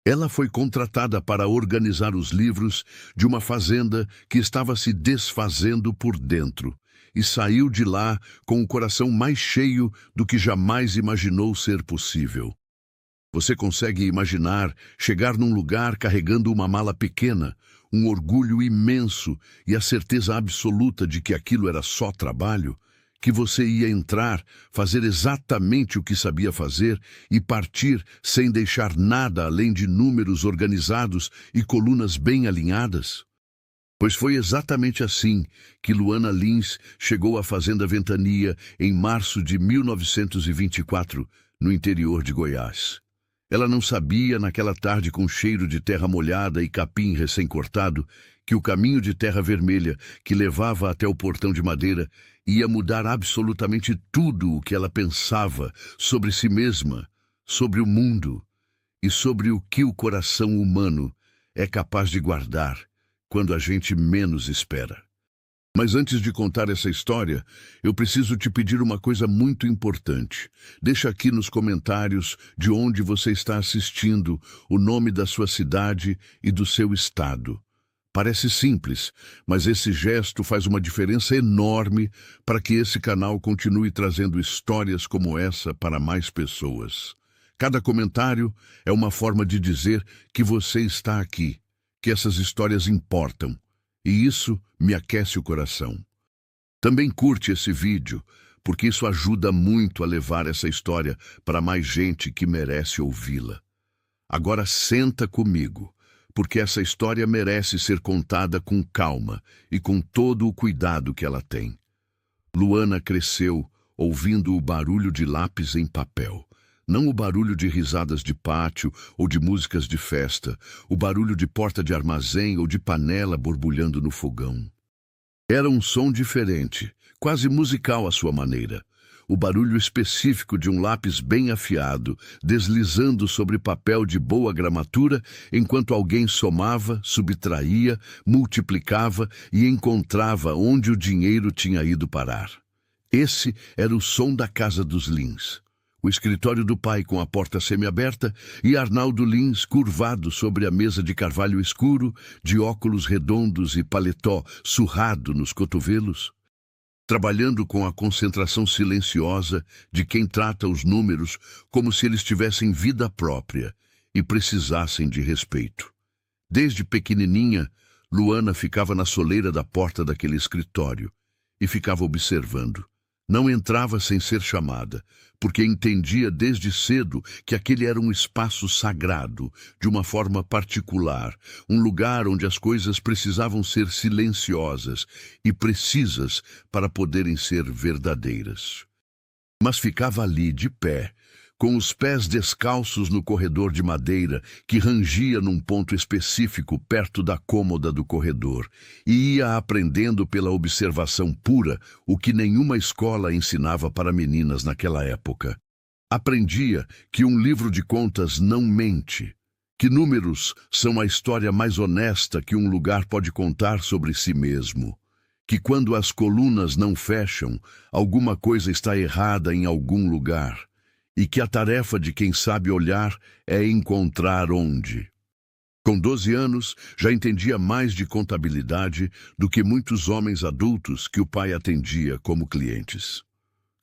Ela foi contratada para organizar os livros de uma fazenda que estava se desfazendo por dentro, e saiu de lá com o coração mais cheio do que jamais imaginou ser possível. Você consegue imaginar chegar num lugar carregando uma mala pequena, um orgulho imenso e a certeza absoluta de que aquilo era só trabalho? Que você ia entrar, fazer exatamente o que sabia fazer e partir sem deixar nada além de números organizados e colunas bem alinhadas? Pois foi exatamente assim que Luana Lins chegou à Fazenda Ventania em março de 1924, no interior de Goiás. Ela não sabia, naquela tarde com cheiro de terra molhada e capim recém-cortado, que o caminho de terra vermelha que levava até o portão de madeira ia mudar absolutamente tudo o que ela pensava sobre si mesma, sobre o mundo e sobre o que o coração humano é capaz de guardar quando a gente menos espera. Mas antes de contar essa história, eu preciso te pedir uma coisa muito importante. Deixa aqui nos comentários de onde você está assistindo, o nome da sua cidade e do seu estado. Parece simples, mas esse gesto faz uma diferença enorme para que esse canal continue trazendo histórias como essa para mais pessoas. Cada comentário é uma forma de dizer que você está aqui, que essas histórias importam. E isso me aquece o coração. Também curte esse vídeo, porque isso ajuda muito a levar essa história para mais gente que merece ouvi-la. Agora senta comigo, porque essa história merece ser contada com calma e com todo o cuidado que ela tem. Luana cresceu ouvindo o barulho de lápis em papel. Não o barulho de risadas de pátio ou de músicas de festa, o barulho de porta de armazém ou de panela borbulhando no fogão. Era um som diferente, quase musical à sua maneira. O barulho específico de um lápis bem afiado, deslizando sobre papel de boa gramatura, enquanto alguém somava, subtraía, multiplicava e encontrava onde o dinheiro tinha ido parar. Esse era o som da casa dos Lins. O escritório do pai com a porta semiaberta e Arnaldo Lins curvado sobre a mesa de carvalho escuro, de óculos redondos e paletó surrado nos cotovelos, trabalhando com a concentração silenciosa de quem trata os números como se eles tivessem vida própria e precisassem de respeito. Desde pequenininha, Luana ficava na soleira da porta daquele escritório e ficava observando. Não entrava sem ser chamada, porque entendia desde cedo que aquele era um espaço sagrado, de uma forma particular, um lugar onde as coisas precisavam ser silenciosas e precisas para poderem ser verdadeiras. Mas ficava ali, de pé, com os pés descalços no corredor de madeira que rangia num ponto específico perto da cômoda do corredor, e ia aprendendo pela observação pura o que nenhuma escola ensinava para meninas naquela época. Aprendia que um livro de contas não mente, que números são a história mais honesta que um lugar pode contar sobre si mesmo, que quando as colunas não fecham, alguma coisa está errada em algum lugar, e que a tarefa de quem sabe olhar é encontrar onde. Com 12 anos, já entendia mais de contabilidade do que muitos homens adultos que o pai atendia como clientes.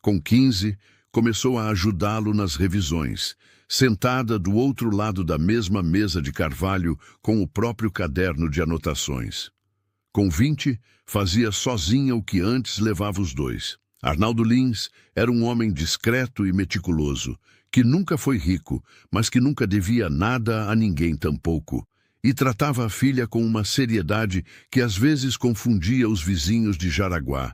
Com 15, começou a ajudá-lo nas revisões, sentada do outro lado da mesma mesa de carvalho com o próprio caderno de anotações. Com 20, fazia sozinha o que antes levava os dois. Arnaldo Lins era um homem discreto e meticuloso, que nunca foi rico, mas que nunca devia nada a ninguém tampouco, e tratava a filha com uma seriedade que às vezes confundia os vizinhos de Jaraguá,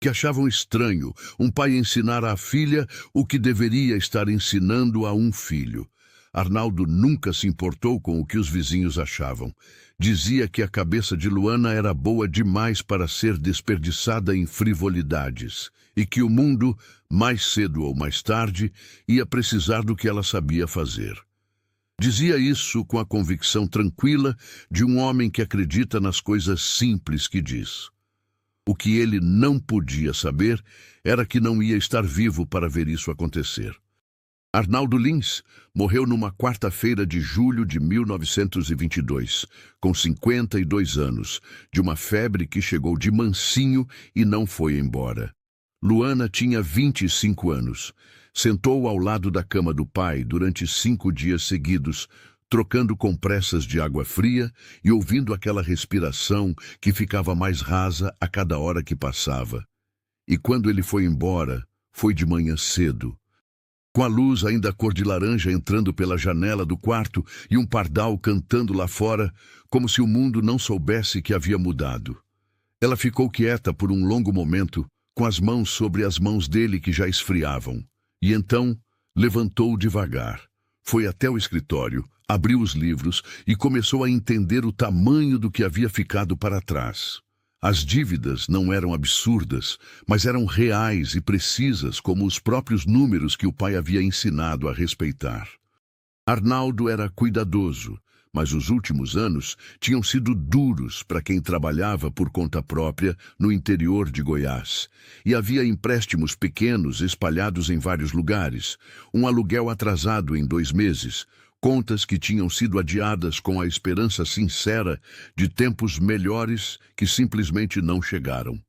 que achavam estranho um pai ensinar à filha o que deveria estar ensinando a um filho. Arnaldo nunca se importou com o que os vizinhos achavam. Dizia que a cabeça de Luana era boa demais para ser desperdiçada em frivolidades e que o mundo, mais cedo ou mais tarde, ia precisar do que ela sabia fazer. Dizia isso com a convicção tranquila de um homem que acredita nas coisas simples que diz. O que ele não podia saber era que não ia estar vivo para ver isso acontecer. Arnaldo Lins morreu numa quarta-feira de julho de 1922, com 52 anos, de uma febre que chegou de mansinho e não foi embora. Luana tinha 25 anos. Sentou ao lado da cama do pai durante 5 dias seguidos, trocando compressas de água fria e ouvindo aquela respiração que ficava mais rasa a cada hora que passava. E quando ele foi embora, foi de manhã cedo, com a luz ainda cor de laranja entrando pela janela do quarto e um pardal cantando lá fora, como se o mundo não soubesse que havia mudado. Ela ficou quieta por um longo momento, com as mãos sobre as mãos dele que já esfriavam, e então levantou devagar. Foi até o escritório, abriu os livros e começou a entender o tamanho do que havia ficado para trás. As dívidas não eram absurdas, mas eram reais e precisas como os próprios números que o pai havia ensinado a respeitar. Arnaldo era cuidadoso, mas os últimos anos tinham sido duros para quem trabalhava por conta própria no interior de Goiás. E havia empréstimos pequenos espalhados em vários lugares, um aluguel atrasado em 2 meses, contas que tinham sido adiadas com a esperança sincera de tempos melhores que simplesmente não chegaram.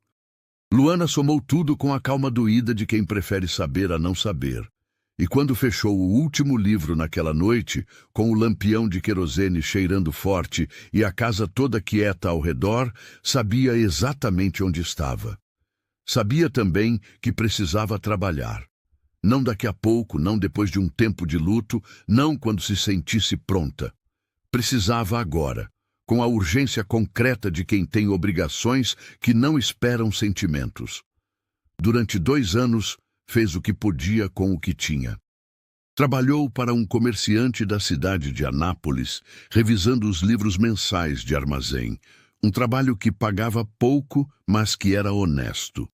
Luana somou tudo com a calma doída de quem prefere saber a não saber. E quando fechou o último livro naquela noite, com o lampião de querosene cheirando forte e a casa toda quieta ao redor, sabia exatamente onde estava. Sabia também que precisava trabalhar. Não daqui a pouco, não depois de um tempo de luto, não quando se sentisse pronta. Precisava agora, com a urgência concreta de quem tem obrigações que não esperam sentimentos. Durante 2 anos, fez o que podia com o que tinha. Trabalhou para um comerciante da cidade de Anápolis, revisando os livros mensais de armazém, um trabalho que pagava pouco, mas que era honesto.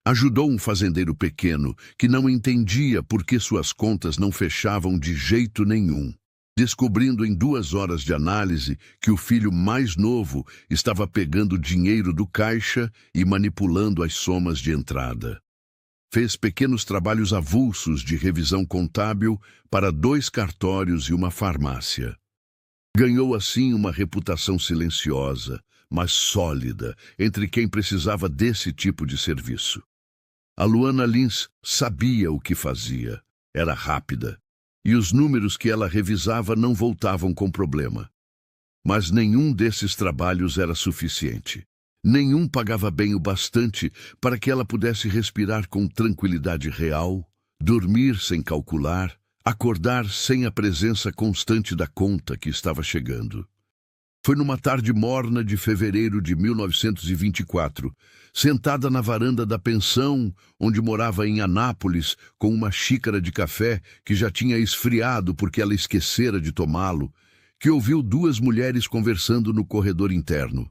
Ajudou um fazendeiro pequeno que não entendia por que suas contas não fechavam de jeito nenhum, descobrindo em 2 horas de análise que o filho mais novo estava pegando dinheiro do caixa e manipulando as somas de entrada. Fez pequenos trabalhos avulsos de revisão contábil para 2 cartórios e uma farmácia. Ganhou assim uma reputação silenciosa, mas sólida, entre quem precisava desse tipo de serviço. A Luana Lins sabia o que fazia. Era rápida. E os números que ela revisava não voltavam com problema. Mas nenhum desses trabalhos era suficiente. Nenhum pagava bem o bastante para que ela pudesse respirar com tranquilidade real, dormir sem calcular, acordar sem a presença constante da conta que estava chegando. Foi numa tarde morna de fevereiro de 1924, sentada na varanda da pensão, onde morava em Anápolis, com uma xícara de café que já tinha esfriado porque ela esquecera de tomá-lo, que ouviu 2 mulheres conversando no corredor interno.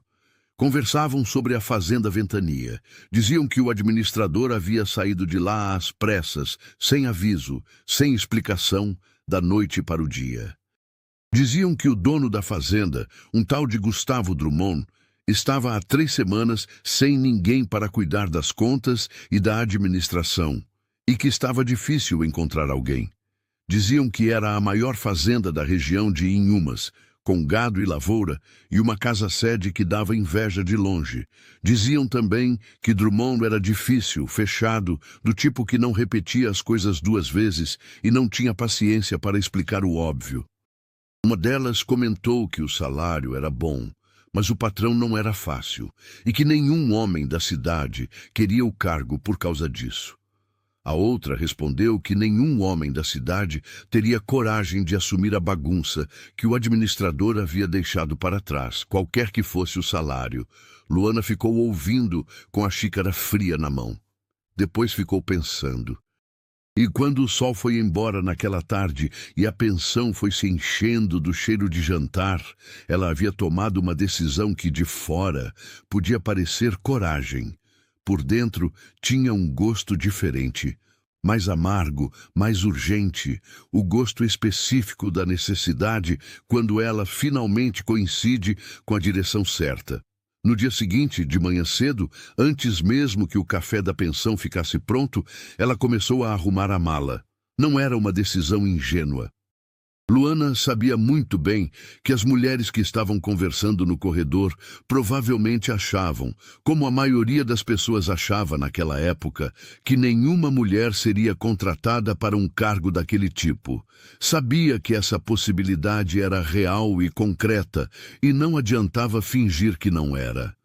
Conversavam sobre a fazenda Ventania. Diziam que o administrador havia saído de lá às pressas, sem aviso, sem explicação, da noite para o dia. Diziam que o dono da fazenda, um tal de Gustavo Drummond, estava há 3 semanas sem ninguém para cuidar das contas e da administração, e que estava difícil encontrar alguém. Diziam que era a maior fazenda da região de Inhumas, com gado e lavoura, e uma casa-sede que dava inveja de longe. Diziam também que Drummond era difícil, fechado, do tipo que não repetia as coisas 2 vezes e não tinha paciência para explicar o óbvio. Uma delas comentou que o salário era bom, mas o patrão não era fácil, e que nenhum homem da cidade queria o cargo por causa disso. A outra respondeu que nenhum homem da cidade teria coragem de assumir a bagunça que o administrador havia deixado para trás, qualquer que fosse o salário. Luana ficou ouvindo com a xícara fria na mão. Depois ficou pensando. E quando o sol foi embora naquela tarde e a pensão foi se enchendo do cheiro de jantar, ela havia tomado uma decisão que de fora podia parecer coragem. Por dentro tinha um gosto diferente, mais amargo, mais urgente, o gosto específico da necessidade quando ela finalmente coincide com a direção certa. No dia seguinte, de manhã cedo, antes mesmo que o café da pensão ficasse pronto, ela começou a arrumar a mala. Não era uma decisão ingênua. Luana sabia muito bem que as mulheres que estavam conversando no corredor provavelmente achavam, como a maioria das pessoas achava naquela época, que nenhuma mulher seria contratada para um cargo daquele tipo. Sabia que essa possibilidade era real e concreta e não adiantava fingir que não era.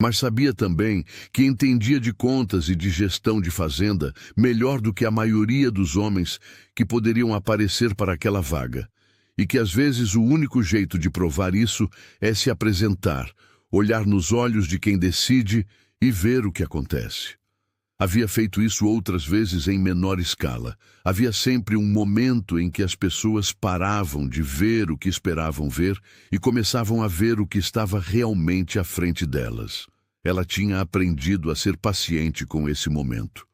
Mas sabia também que entendia de contas e de gestão de fazenda melhor do que a maioria dos homens que poderiam aparecer para aquela vaga. E que às vezes o único jeito de provar isso é se apresentar, olhar nos olhos de quem decide e ver o que acontece. Havia feito isso outras vezes em menor escala. Havia sempre um momento em que as pessoas paravam de ver o que esperavam ver e começavam a ver o que estava realmente à frente delas. Ela tinha aprendido a ser paciente com esse momento.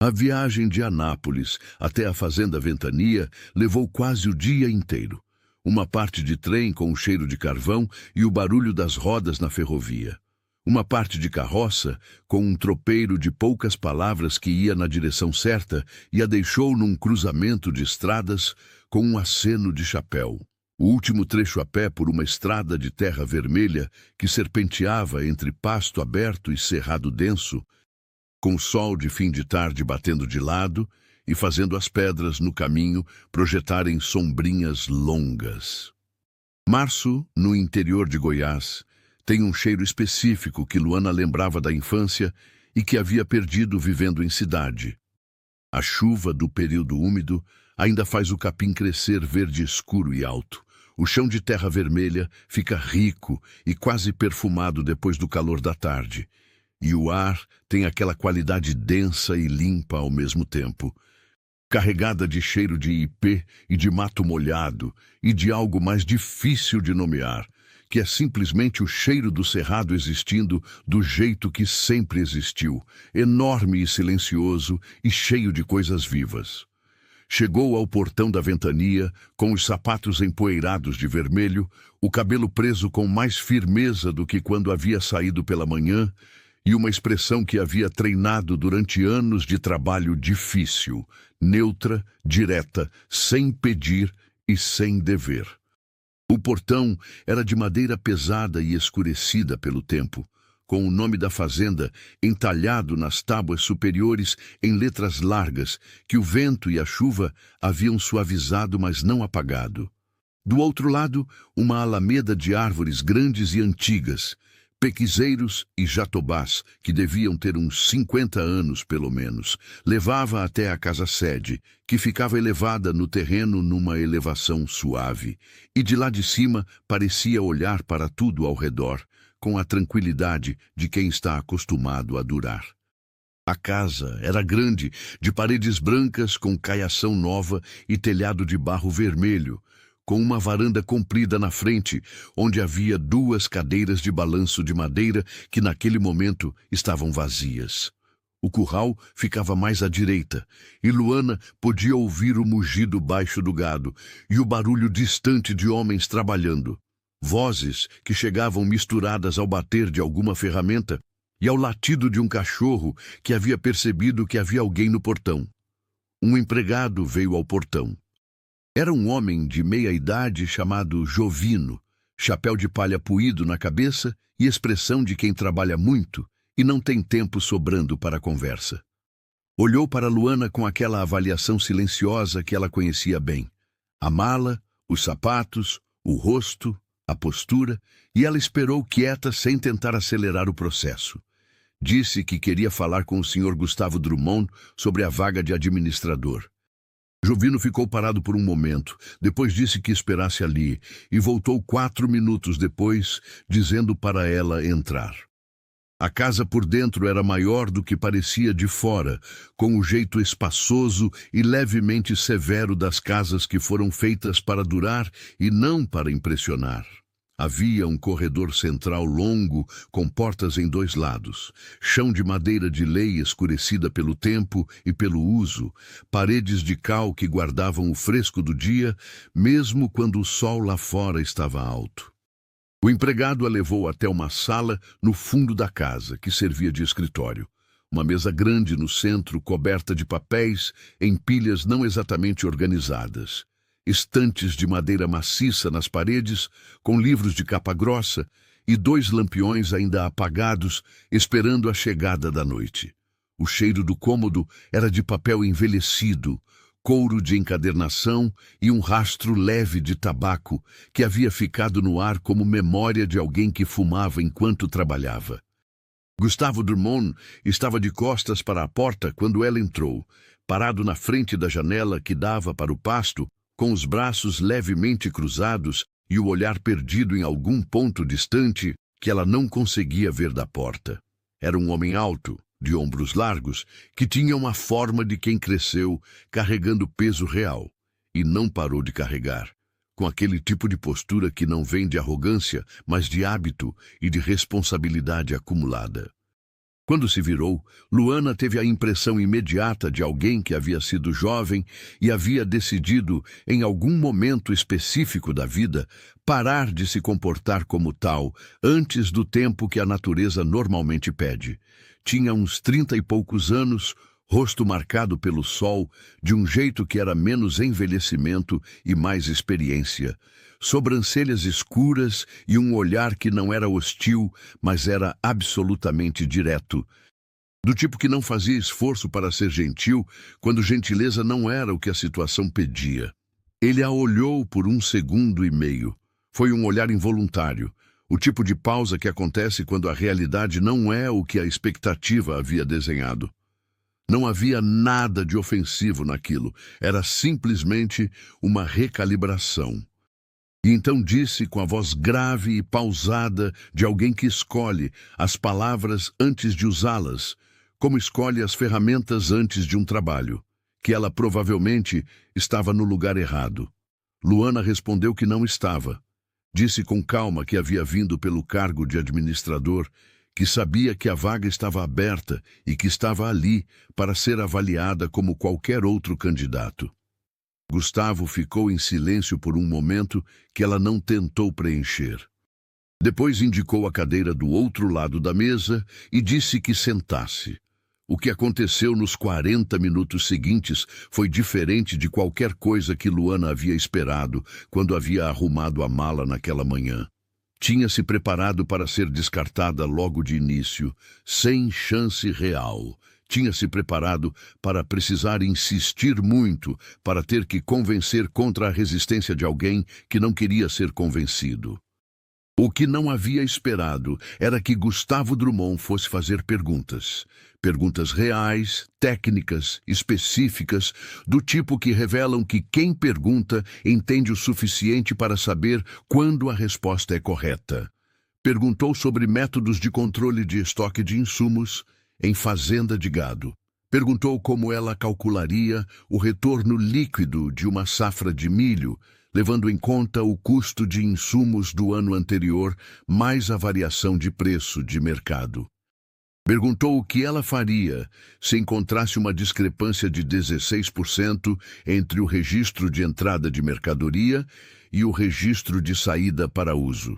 A viagem de Anápolis até a fazenda Ventania levou quase o dia inteiro. Uma parte de trem com o cheiro de carvão e o barulho das rodas na ferrovia. Uma parte de carroça, com um tropeiro de poucas palavras que ia na direção certa e a deixou num cruzamento de estradas com um aceno de chapéu. O último trecho a pé por uma estrada de terra vermelha que serpenteava entre pasto aberto e cerrado denso, com o sol de fim de tarde batendo de lado e fazendo as pedras no caminho projetarem sombrinhas longas. Março, no interior de Goiás, tem um cheiro específico que Luana lembrava da infância e que havia perdido vivendo em cidade. A chuva do período úmido ainda faz o capim crescer verde escuro e alto. O chão de terra vermelha fica rico e quase perfumado depois do calor da tarde. E o ar tem aquela qualidade densa e limpa ao mesmo tempo, carregada de cheiro de ipê e de mato molhado e de algo mais difícil de nomear, que é simplesmente o cheiro do cerrado existindo do jeito que sempre existiu, enorme e silencioso e cheio de coisas vivas. Chegou ao portão da Ventania, com os sapatos empoeirados de vermelho, o cabelo preso com mais firmeza do que quando havia saído pela manhã, e uma expressão que havia treinado durante anos de trabalho difícil, neutra, direta, sem pedir e sem dever. O portão era de madeira pesada e escurecida pelo tempo, com o nome da fazenda entalhado nas tábuas superiores em letras largas que o vento e a chuva haviam suavizado, mas não apagado. Do outro lado, uma alameda de árvores grandes e antigas, pequizeiros e jatobás, que deviam ter uns 50 anos pelo menos, levava até a casa-sede, que ficava elevada no terreno numa elevação suave, e de lá de cima parecia olhar para tudo ao redor, com a tranquilidade de quem está acostumado a durar. A casa era grande, de paredes brancas com caiação nova e telhado de barro vermelho, com uma varanda comprida na frente, onde havia 2 cadeiras de balanço de madeira que naquele momento estavam vazias. O curral ficava mais à direita, e Luana podia ouvir o mugido baixo do gado e o barulho distante de homens trabalhando. Vozes que chegavam misturadas ao bater de alguma ferramenta e ao latido de um cachorro que havia percebido que havia alguém no portão. Um empregado veio ao portão. Era um homem de meia-idade chamado Jovino, chapéu de palha puído na cabeça e expressão de quem trabalha muito e não tem tempo sobrando para a conversa. Olhou para Luana com aquela avaliação silenciosa que ela conhecia bem. A mala, os sapatos, o rosto, a postura, e ela esperou quieta sem tentar acelerar o processo. Disse que queria falar com o Sr. Gustavo Drummond sobre a vaga de administrador. Jovino ficou parado por um momento, depois disse que esperasse ali, e voltou 4 minutos depois, dizendo para ela entrar. A casa por dentro era maior do que parecia de fora, com o jeito espaçoso e levemente severo das casas que foram feitas para durar e não para impressionar. Havia um corredor central longo, com portas em 2 lados, chão de madeira de lei escurecida pelo tempo e pelo uso, paredes de cal que guardavam o fresco do dia, mesmo quando o sol lá fora estava alto. O empregado a levou até uma sala no fundo da casa, que servia de escritório. Uma mesa grande no centro, coberta de papéis em pilhas não exatamente organizadas. Estantes de madeira maciça nas paredes, com livros de capa grossa, e 2 lampiões ainda apagados, esperando a chegada da noite. O cheiro do cômodo era de papel envelhecido, couro de encadernação e um rastro leve de tabaco que havia ficado no ar como memória de alguém que fumava enquanto trabalhava. Gustavo Drummond estava de costas para a porta quando ela entrou, parado na frente da janela que dava para o pasto, com os braços levemente cruzados e o olhar perdido em algum ponto distante que ela não conseguia ver da porta. Era um homem alto, de ombros largos, que tinha uma forma de quem cresceu carregando peso real, e não parou de carregar, com aquele tipo de postura que não vem de arrogância, mas de hábito e de responsabilidade acumulada. Quando se virou, Luana teve a impressão imediata de alguém que havia sido jovem e havia decidido, em algum momento específico da vida, parar de se comportar como tal, antes do tempo que a natureza normalmente pede. Tinha uns 30 e poucos anos, rosto marcado pelo sol, de um jeito que era menos envelhecimento e mais experiência. Sobrancelhas escuras e um olhar que não era hostil, mas era absolutamente direto. Do tipo que não fazia esforço para ser gentil, quando gentileza não era o que a situação pedia. Ele a olhou por 1 segundo e meio. Foi um olhar involuntário, o tipo de pausa que acontece quando a realidade não é o que a expectativa havia desenhado. Não havia nada de ofensivo naquilo, era simplesmente uma recalibração. E então disse com a voz grave e pausada de alguém que escolhe as palavras antes de usá-las, como escolhe as ferramentas antes de um trabalho, que ela provavelmente estava no lugar errado. Luana respondeu que não estava. Disse com calma que havia vindo pelo cargo de administrador, que sabia que a vaga estava aberta e que estava ali para ser avaliada como qualquer outro candidato. Gustavo ficou em silêncio por um momento que ela não tentou preencher. Depois indicou a cadeira do outro lado da mesa e disse que sentasse. O que aconteceu nos 40 minutos seguintes foi diferente de qualquer coisa que Luana havia esperado quando havia arrumado a mala naquela manhã. Tinha se preparado para ser descartada logo de início, sem chance real. Tinha se preparado para precisar insistir muito, para ter que convencer contra a resistência de alguém que não queria ser convencido. O que não havia esperado era que Gustavo Drummond fosse fazer perguntas. Perguntas reais, técnicas, específicas, do tipo que revelam que quem pergunta entende o suficiente para saber quando a resposta é correta. Perguntou sobre métodos de controle de estoque de insumos em fazenda de gado. Perguntou como ela calcularia o retorno líquido de uma safra de milho, levando em conta o custo de insumos do ano anterior, mais a variação de preço de mercado. Perguntou o que ela faria se encontrasse uma discrepância de 16% entre o registro de entrada de mercadoria e o registro de saída para uso.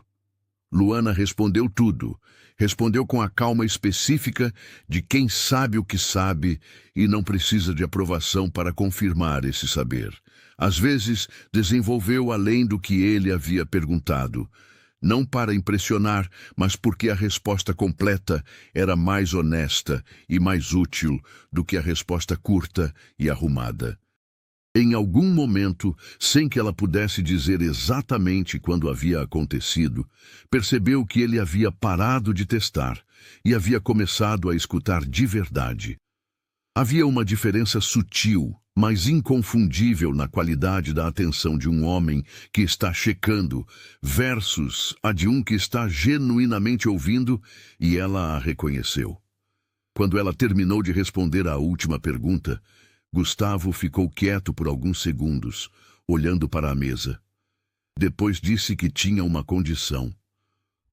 Luana respondeu tudo. Respondeu com a calma específica de quem sabe o que sabe e não precisa de aprovação para confirmar esse saber. Às vezes, desenvolveu além do que ele havia perguntado. Não para impressionar, mas porque a resposta completa era mais honesta e mais útil do que a resposta curta e arrumada. Em algum momento, sem que ela pudesse dizer exatamente quando havia acontecido, percebeu que ele havia parado de testar e havia começado a escutar de verdade. Havia uma diferença sutil, mas inconfundível na qualidade da atenção de um homem que está checando versus a de um que está genuinamente ouvindo, e ela a reconheceu. Quando ela terminou de responder à última pergunta, Gustavo ficou quieto por alguns segundos, olhando para a mesa. Depois disse que tinha uma condição.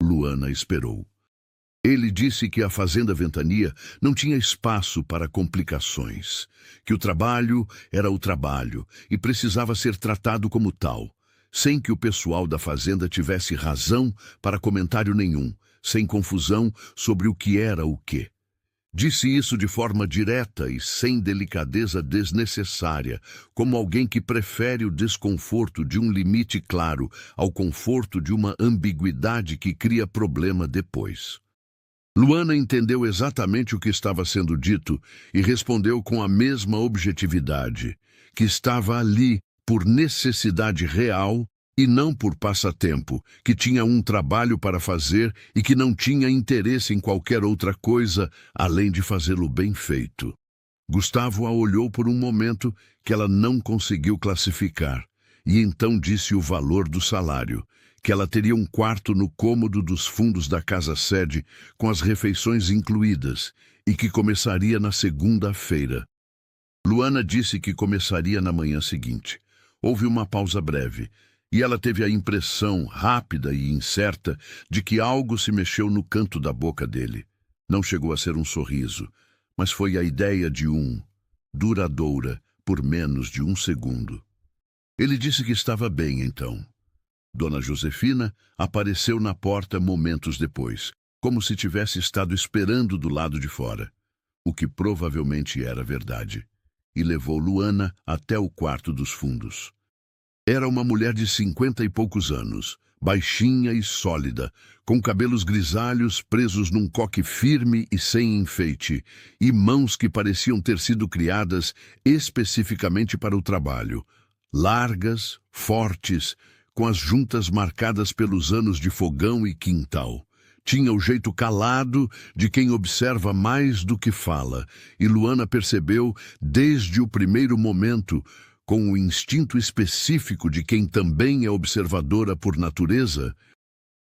Luana esperou. Ele disse que a Fazenda Ventania não tinha espaço para complicações, que o trabalho era o trabalho e precisava ser tratado como tal, sem que o pessoal da fazenda tivesse razão para comentário nenhum, sem confusão sobre o que era o quê. Disse isso de forma direta e sem delicadeza desnecessária, como alguém que prefere o desconforto de um limite claro ao conforto de uma ambiguidade que cria problema depois. Luana entendeu exatamente o que estava sendo dito e respondeu com a mesma objetividade, que estava ali por necessidade real e não por passatempo, que tinha um trabalho para fazer e que não tinha interesse em qualquer outra coisa além de fazê-lo bem feito. Gustavo a olhou por um momento que ela não conseguiu classificar, e então disse o valor do salário, que ela teria um quarto no cômodo dos fundos da casa-sede, com as refeições incluídas, e que começaria na segunda-feira. Luana disse que começaria na manhã seguinte. Houve uma pausa breve, e ela teve a impressão, rápida e incerta, de que algo se mexeu no canto da boca dele. Não chegou a ser um sorriso, mas foi a ideia de duradoura, por menos de um segundo. Ele disse que estava bem, então. Dona Josefina apareceu na porta momentos depois, como se tivesse estado esperando do lado de fora, o que provavelmente era verdade, e levou Luana até o quarto dos fundos. Era uma mulher de 50 e poucos anos, baixinha e sólida, com cabelos grisalhos presos num coque firme e sem enfeite, e mãos que pareciam ter sido criadas especificamente para o trabalho, largas, fortes, com as juntas marcadas pelos anos de fogão e quintal. Tinha o jeito calado de quem observa mais do que fala, e Luana percebeu, desde o primeiro momento, com o instinto específico de quem também é observadora por natureza,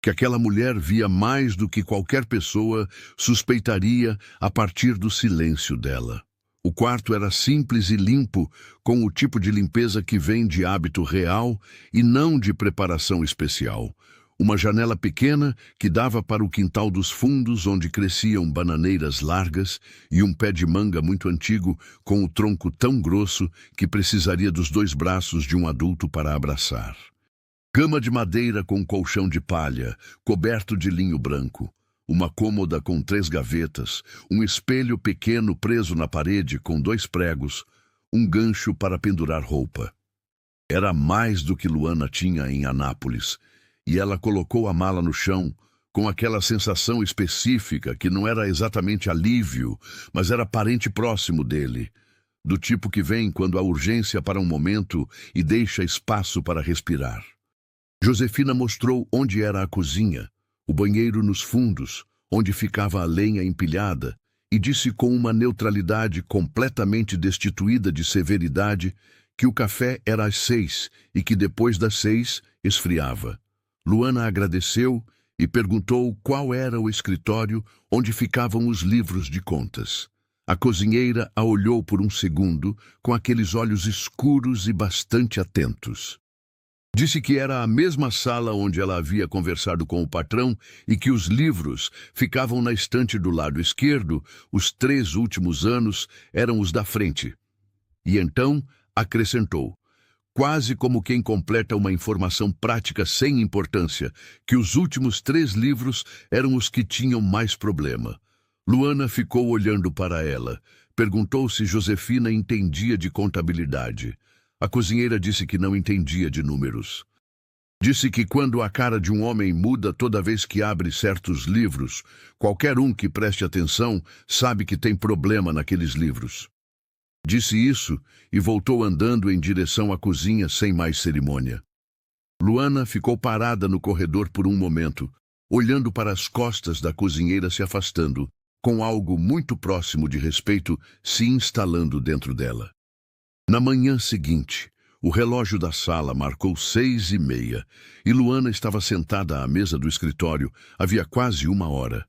que aquela mulher via mais do que qualquer pessoa suspeitaria a partir do silêncio dela. O quarto era simples e limpo, com o tipo de limpeza que vem de hábito real e não de preparação especial. Uma janela pequena que dava para o quintal dos fundos, onde cresciam bananeiras largas, e um pé de manga muito antigo, com o tronco tão grosso que precisaria dos 2 braços de um adulto para abraçar. Cama de madeira com colchão de palha, coberto de linho branco. Uma cômoda com 3 gavetas, um espelho pequeno preso na parede com 2 pregos, um gancho para pendurar roupa. Era mais do que Luana tinha em Anápolis, e ela colocou a mala no chão, com aquela sensação específica que não era exatamente alívio, mas era parente próximo dele, do tipo que vem quando há urgência para um momento e deixa espaço para respirar. Josefina mostrou onde era a cozinha, o banheiro nos fundos, onde ficava a lenha empilhada, e disse com uma neutralidade completamente destituída de severidade que o café era às 6 e que depois das 6 esfriava. Luana agradeceu e perguntou qual era o escritório onde ficavam os livros de contas. A cozinheira a olhou por um segundo com aqueles olhos escuros e bastante atentos. Disse que era a mesma sala onde ela havia conversado com o patrão e que os livros ficavam na estante do lado esquerdo, os 3 últimos anos eram os da frente. E então acrescentou, quase como quem completa uma informação prática sem importância, que os últimos 3 livros eram os que tinham mais problema. Luana ficou olhando para ela. Perguntou se Josefina entendia de contabilidade. A cozinheira disse que não entendia de números. Disse que quando a cara de um homem muda toda vez que abre certos livros, qualquer um que preste atenção sabe que tem problema naqueles livros. Disse isso e voltou andando em direção à cozinha sem mais cerimônia. Luana ficou parada no corredor por um momento, olhando para as costas da cozinheira se afastando, com algo muito próximo de respeito se instalando dentro dela. Na manhã seguinte, o relógio da sala marcou 6:30 e Luana estava sentada à mesa do escritório havia quase 1 hora.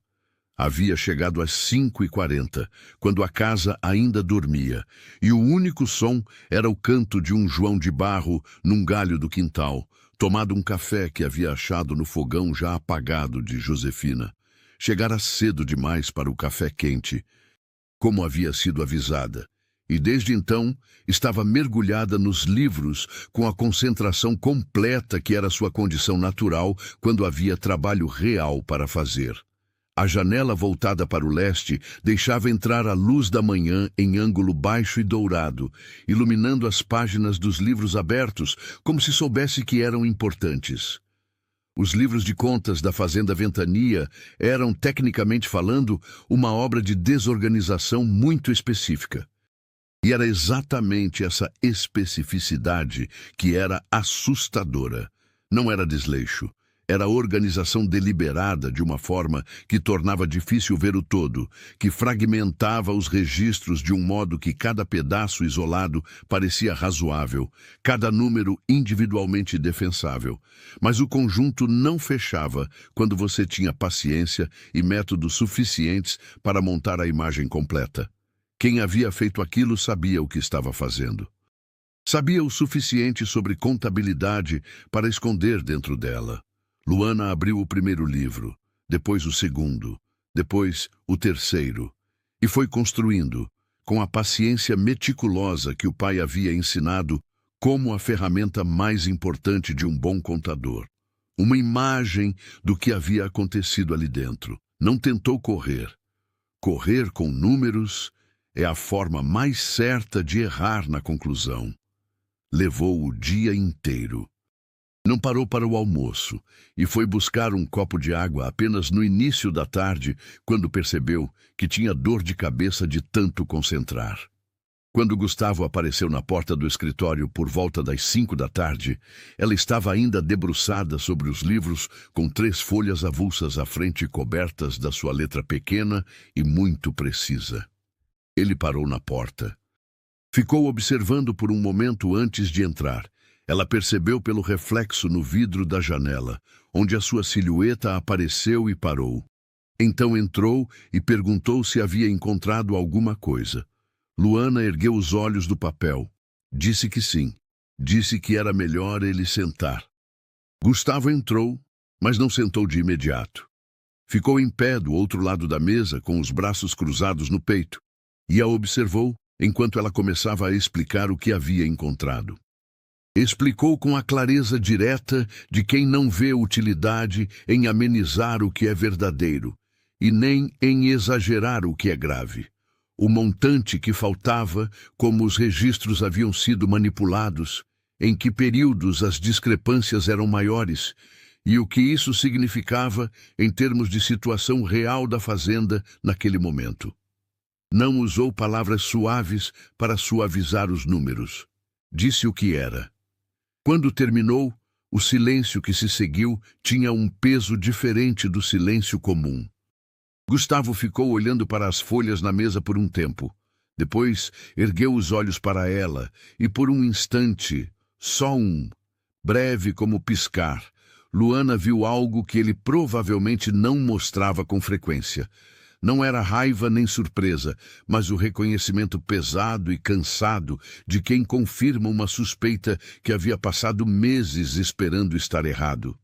Havia chegado às 5:40, quando a casa ainda dormia, e o único som era o canto de um João de Barro num galho do quintal, tomado um café que havia achado no fogão já apagado de Josefina. Chegara cedo demais para o café quente, como havia sido avisada, e desde então estava mergulhada nos livros com a concentração completa que era sua condição natural quando havia trabalho real para fazer. A janela voltada para o leste deixava entrar a luz da manhã em ângulo baixo e dourado, iluminando as páginas dos livros abertos, como se soubesse que eram importantes. Os livros de contas da Fazenda Ventania eram, tecnicamente falando, uma obra de desorganização muito específica. E era exatamente essa especificidade que era assustadora. Não era desleixo. Era organização deliberada de uma forma que tornava difícil ver o todo, que fragmentava os registros de um modo que cada pedaço isolado parecia razoável, cada número individualmente defensável. Mas o conjunto não fechava quando você tinha paciência e métodos suficientes para montar a imagem completa. Quem havia feito aquilo sabia o que estava fazendo. Sabia o suficiente sobre contabilidade para esconder dentro dela. Luana abriu o primeiro livro, depois o segundo, depois o terceiro, e foi construindo, com a paciência meticulosa que o pai havia ensinado como a ferramenta mais importante de um bom contador. Uma imagem do que havia acontecido ali dentro. Não tentou correr. Correr com números é a forma mais certa de errar na conclusão. Levou o dia inteiro. Não parou para o almoço e foi buscar um copo de água apenas no início da tarde, quando percebeu que tinha dor de cabeça de tanto concentrar. Quando Gustavo apareceu na porta do escritório por volta das 5 da tarde, ela estava ainda debruçada sobre os livros, com 3 folhas avulsas à frente cobertas da sua letra pequena e muito precisa. Ele parou na porta. Ficou observando por um momento antes de entrar. Ela percebeu pelo reflexo no vidro da janela, onde a sua silhueta apareceu e parou. Então entrou e perguntou se havia encontrado alguma coisa. Luana ergueu os olhos do papel. Disse que sim. Disse que era melhor ele sentar. Gustavo entrou, mas não sentou de imediato. Ficou em pé do outro lado da mesa, com os braços cruzados no peito, e a observou enquanto ela começava a explicar o que havia encontrado. Explicou com a clareza direta de quem não vê utilidade em amenizar o que é verdadeiro, e nem em exagerar o que é grave. O montante que faltava, como os registros haviam sido manipulados, em que períodos as discrepâncias eram maiores, e o que isso significava em termos de situação real da fazenda naquele momento. Não usou palavras suaves para suavizar os números. Disse o que era. Quando terminou, o silêncio que se seguiu tinha um peso diferente do silêncio comum. Gustavo ficou olhando para as folhas na mesa por um tempo. Depois, ergueu os olhos para ela e por um instante, só um, breve como piscar, Luana viu algo que ele provavelmente não mostrava com frequência. Não era raiva nem surpresa, mas o reconhecimento pesado e cansado de quem confirma uma suspeita que havia passado meses esperando estar errado.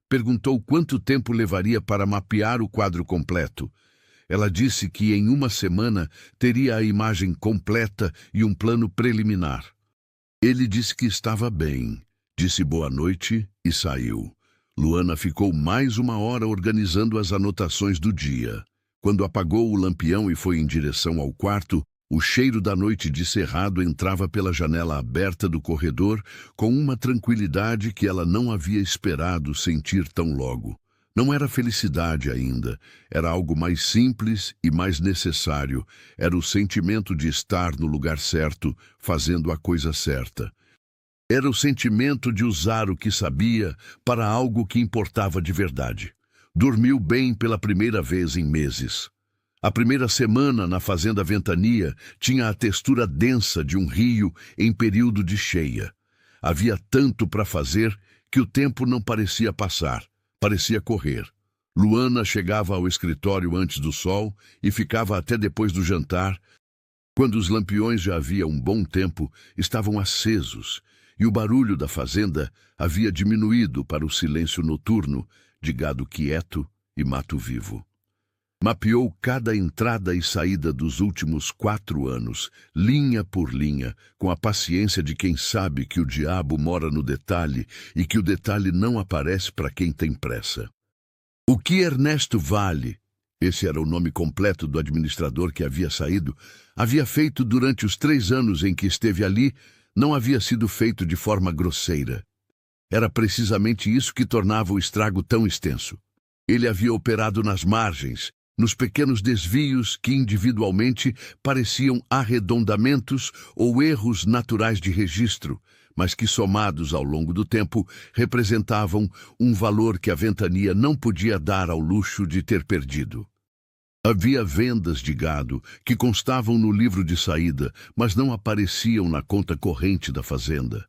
Perguntou quanto tempo levaria para mapear o quadro completo. Ela disse que em uma semana teria a imagem completa e um plano preliminar. Ele disse que estava bem, disse boa noite e saiu. Luana ficou mais 1 hora organizando as anotações do dia. Quando apagou o lampião e foi em direção ao quarto, o cheiro da noite de cerrado entrava pela janela aberta do corredor com uma tranquilidade que ela não havia esperado sentir tão logo. Não era felicidade ainda, era algo mais simples e mais necessário. Era o sentimento de estar no lugar certo, fazendo a coisa certa. Era o sentimento de usar o que sabia para algo que importava de verdade. Dormiu bem pela primeira vez em meses. A primeira semana na Fazenda Ventania tinha a textura densa de um rio em período de cheia. Havia tanto para fazer que o tempo não parecia passar, parecia correr. Luana chegava ao escritório antes do sol e ficava até depois do jantar. Quando os lampiões já havia um bom tempo, estavam acesos, e o barulho da fazenda havia diminuído para o silêncio noturno de gado quieto e mato vivo. Mapeou cada entrada e saída dos últimos 4 anos, linha por linha, com a paciência de quem sabe que o diabo mora no detalhe e que o detalhe não aparece para quem tem pressa. O que Ernesto vale? esse era o nome completo do administrador que havia saído, havia feito durante os 3 anos em que esteve ali, não havia sido feito de forma grosseira. Era precisamente isso que tornava o estrago tão extenso. Ele havia operado nas margens, nos pequenos desvios que individualmente pareciam arredondamentos ou erros naturais de registro, mas que somados ao longo do tempo representavam um valor que a ventania não podia dar ao luxo de ter perdido. Havia vendas de gado que constavam no livro de saída, mas não apareciam na conta corrente da fazenda.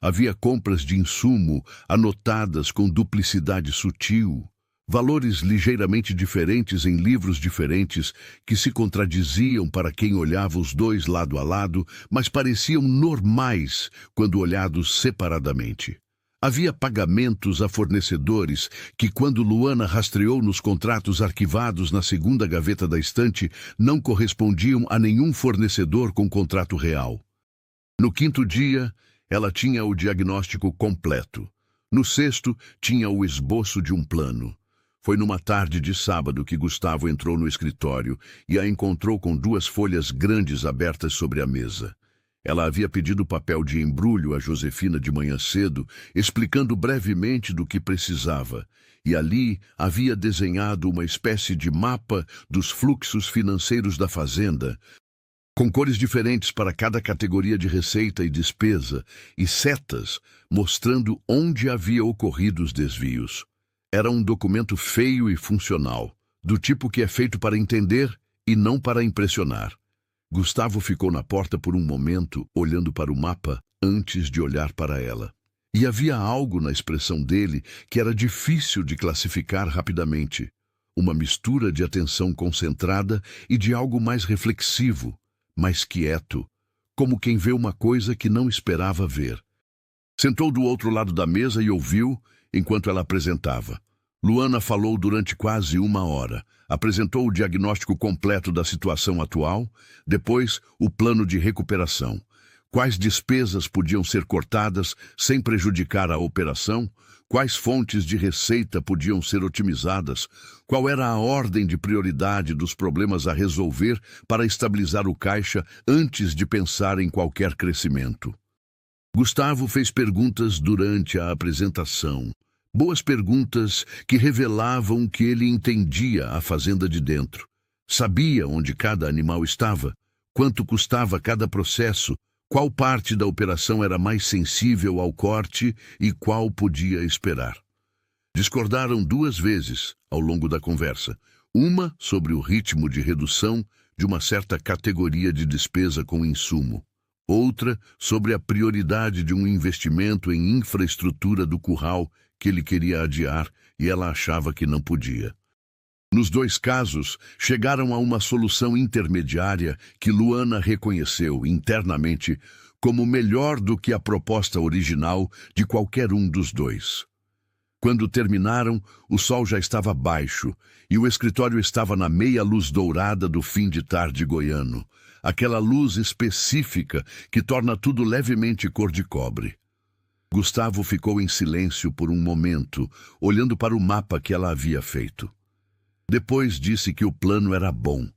Havia compras de insumo anotadas com duplicidade sutil, valores ligeiramente diferentes em livros diferentes que se contradiziam para quem olhava os dois lado a lado, mas pareciam normais quando olhados separadamente. Havia pagamentos a fornecedores que, quando Luana rastreou nos contratos arquivados na segunda gaveta da estante, não correspondiam a nenhum fornecedor com contrato real. No 5º dia, ela tinha o diagnóstico completo. No 6º, tinha o esboço de um plano. Foi numa tarde de sábado que Gustavo entrou no escritório e a encontrou com 2 folhas grandes abertas sobre a mesa. Ela havia pedido papel de embrulho a Josefina de manhã cedo, explicando brevemente do que precisava, e ali havia desenhado uma espécie de mapa dos fluxos financeiros da fazenda, com cores diferentes para cada categoria de receita e despesa, e setas mostrando onde havia ocorrido os desvios. Era um documento feio e funcional, do tipo que é feito para entender e não para impressionar. Gustavo ficou na porta por um momento, olhando para o mapa, antes de olhar para ela. E havia algo na expressão dele que era difícil de classificar rapidamente. Uma mistura de atenção concentrada e de algo mais reflexivo, mais quieto, como quem vê uma coisa que não esperava ver. Sentou do outro lado da mesa e ouviu, enquanto ela apresentava. Luana falou durante quase 1 hora. Apresentou o diagnóstico completo da situação atual, depois o plano de recuperação. Quais despesas podiam ser cortadas sem prejudicar a operação, quais fontes de receita podiam ser otimizadas, qual era a ordem de prioridade dos problemas a resolver para estabilizar o caixa antes de pensar em qualquer crescimento. Gustavo fez perguntas durante a apresentação. Boas perguntas que revelavam que ele entendia a fazenda de dentro. Sabia onde cada animal estava, quanto custava cada processo, qual parte da operação era mais sensível ao corte e qual podia esperar. Discordaram 2 vezes ao longo da conversa. Uma sobre o ritmo de redução de uma certa categoria de despesa com insumo. Outra sobre a prioridade de um investimento em infraestrutura do curral que ele queria adiar e ela achava que não podia. Nos 2 casos, chegaram a uma solução intermediária que Luana reconheceu internamente como melhor do que a proposta original de qualquer um dos 2. Quando terminaram, o sol já estava baixo e o escritório estava na meia luz dourada do fim de tarde goiano, aquela luz específica que torna tudo levemente cor de cobre. Gustavo ficou em silêncio por um momento, olhando para o mapa que ela havia feito. Depois disse que o plano era bom.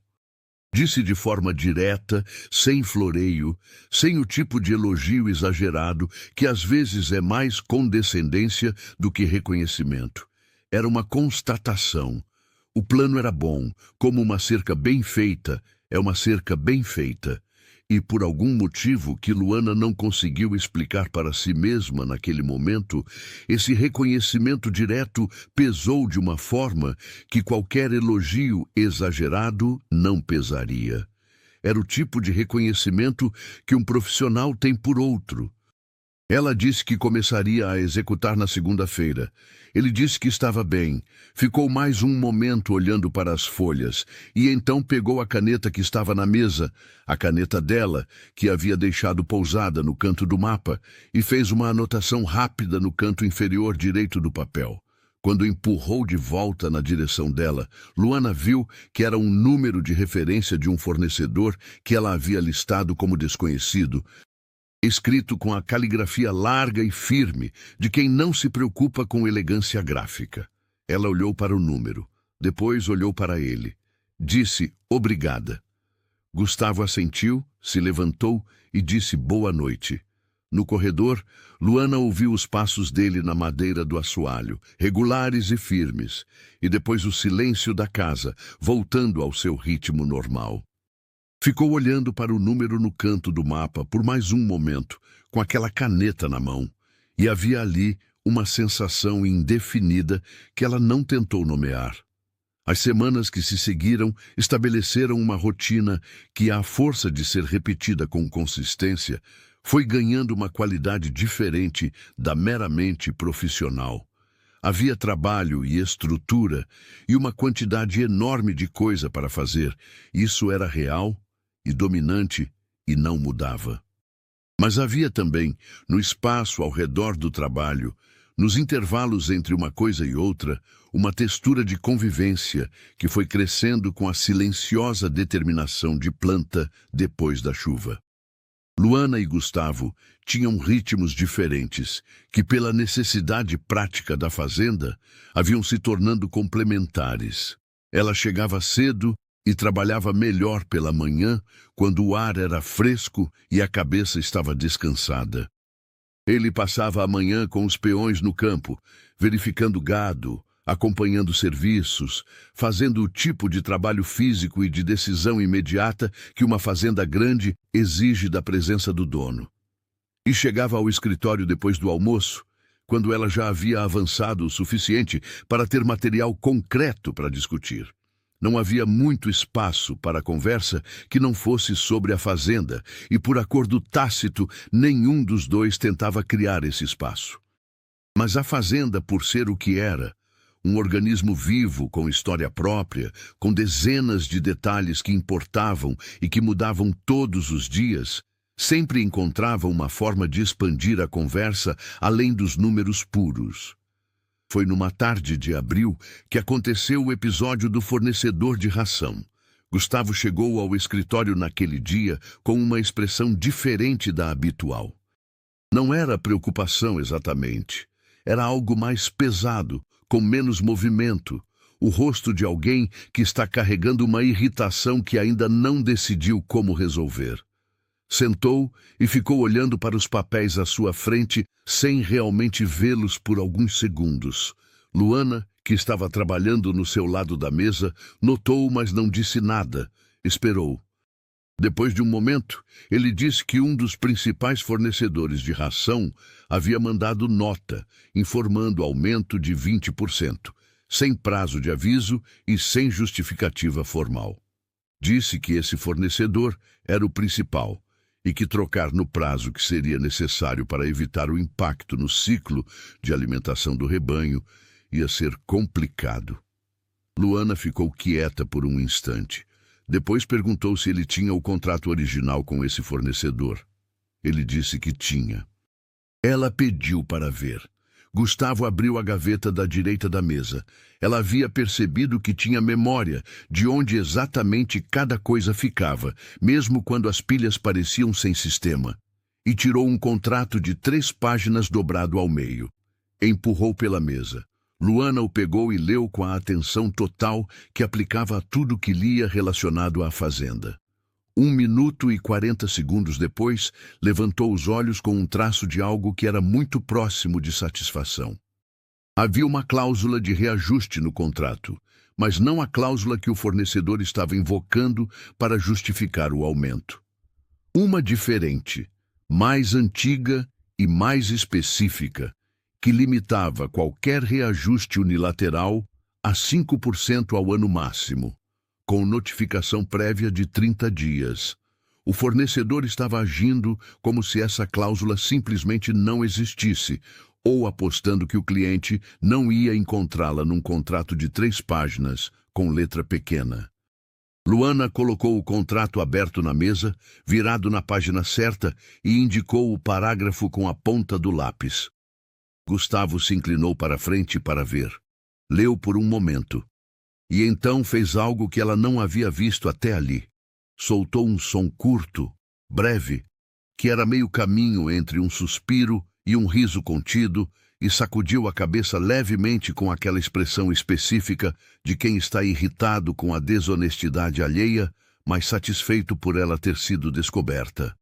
Disse de forma direta, sem floreio, sem o tipo de elogio exagerado que às vezes é mais condescendência do que reconhecimento. Era uma constatação. O plano era bom, como uma cerca bem feita é uma cerca bem feita. E por algum motivo que Luana não conseguiu explicar para si mesma naquele momento, esse reconhecimento direto pesou de uma forma que qualquer elogio exagerado não pesaria. Era o tipo de reconhecimento que um profissional tem por outro. Ela disse que começaria a executar na segunda-feira. Ele disse que estava bem. Ficou mais um momento olhando para as folhas e então pegou a caneta que estava na mesa, a caneta dela, que havia deixado pousada no canto do mapa, e fez uma anotação rápida no canto inferior direito do papel. Quando empurrou de volta na direção dela, Luana viu que era um número de referência de um fornecedor que ela havia listado como desconhecido, escrito com a caligrafia larga e firme de quem não se preocupa com elegância gráfica. Ela olhou para o número. Depois olhou para ele. Disse obrigada. Gustavo assentiu, se levantou e disse boa noite. No corredor, Luana ouviu os passos dele na madeira do assoalho, regulares e firmes, e depois o silêncio da casa, voltando ao seu ritmo normal. Ficou olhando para o número no canto do mapa por mais um momento, com aquela caneta na mão, e havia ali uma sensação indefinida que ela não tentou nomear. As semanas que se seguiram estabeleceram uma rotina que, à força de ser repetida com consistência, foi ganhando uma qualidade diferente da meramente profissional. Havia trabalho e estrutura e uma quantidade enorme de coisa para fazer. Isso era real e dominante e não mudava. Mas havia também, no espaço ao redor do trabalho, nos intervalos entre uma coisa e outra, uma textura de convivência que foi crescendo com a silenciosa determinação de planta depois da chuva. Luana e Gustavo tinham ritmos diferentes, que pela necessidade prática da fazenda, haviam se tornando complementares. Ela chegava cedo e trabalhava melhor pela manhã, quando o ar era fresco e a cabeça estava descansada. Ele passava a manhã com os peões no campo, verificando gado, acompanhando serviços, fazendo o tipo de trabalho físico e de decisão imediata que uma fazenda grande exige da presença do dono. E chegava ao escritório depois do almoço, quando ela já havia avançado o suficiente para ter material concreto para discutir. Não havia muito espaço para a conversa que não fosse sobre a fazenda, e por acordo tácito, nenhum dos dois tentava criar esse espaço. Mas a fazenda, por ser o que era, um organismo vivo com história própria, com dezenas de detalhes que importavam e que mudavam todos os dias, sempre encontrava uma forma de expandir a conversa além dos números puros. Foi numa tarde de abril que aconteceu o episódio do fornecedor de ração. Gustavo chegou ao escritório naquele dia com uma expressão diferente da habitual. Não era preocupação exatamente. Era algo mais pesado, com menos movimento. O rosto de alguém que está carregando uma irritação que ainda não decidiu como resolver. Sentou e ficou olhando para os papéis à sua frente, sem realmente vê-los por alguns segundos. Luana, que estava trabalhando no seu lado da mesa, notou, mas não disse nada. Esperou. Depois de um momento, ele disse que um dos principais fornecedores de ração havia mandado nota, informando aumento de 20%, sem prazo de aviso e sem justificativa formal. Disse que esse fornecedor era o principal, e que trocar no prazo que seria necessário para evitar o impacto no ciclo de alimentação do rebanho ia ser complicado. Luana ficou quieta por um instante. Depois perguntou se ele tinha o contrato original com esse fornecedor. Ele disse que tinha. Ela pediu para ver. Gustavo abriu a gaveta da direita da mesa. Ela havia percebido que tinha memória de onde exatamente cada coisa ficava, mesmo quando as pilhas pareciam sem sistema. E tirou um contrato de 3 páginas dobrado ao meio. Empurrou pela mesa. Luana o pegou e leu com a atenção total que aplicava a tudo que lia relacionado à fazenda. 1 minuto e 40 segundos depois, levantou os olhos com um traço de algo que era muito próximo de satisfação. Havia uma cláusula de reajuste no contrato, mas não a cláusula que o fornecedor estava invocando para justificar o aumento. Uma diferente, mais antiga e mais específica, que limitava qualquer reajuste unilateral a 5% ao ano máximo, com notificação prévia de 30 dias. O fornecedor estava agindo como se essa cláusula simplesmente não existisse, ou apostando que o cliente não ia encontrá-la num contrato de 3 páginas, com letra pequena. Luana colocou o contrato aberto na mesa, virado na página certa, e indicou o parágrafo com a ponta do lápis. Gustavo se inclinou para frente para ver. Leu por um momento. E então fez algo que ela não havia visto até ali. Soltou um som curto, breve, que era meio caminho entre um suspiro e um riso contido, e sacudiu a cabeça levemente com aquela expressão específica de quem está irritado com a desonestidade alheia, mas satisfeito por ela ter sido descoberta.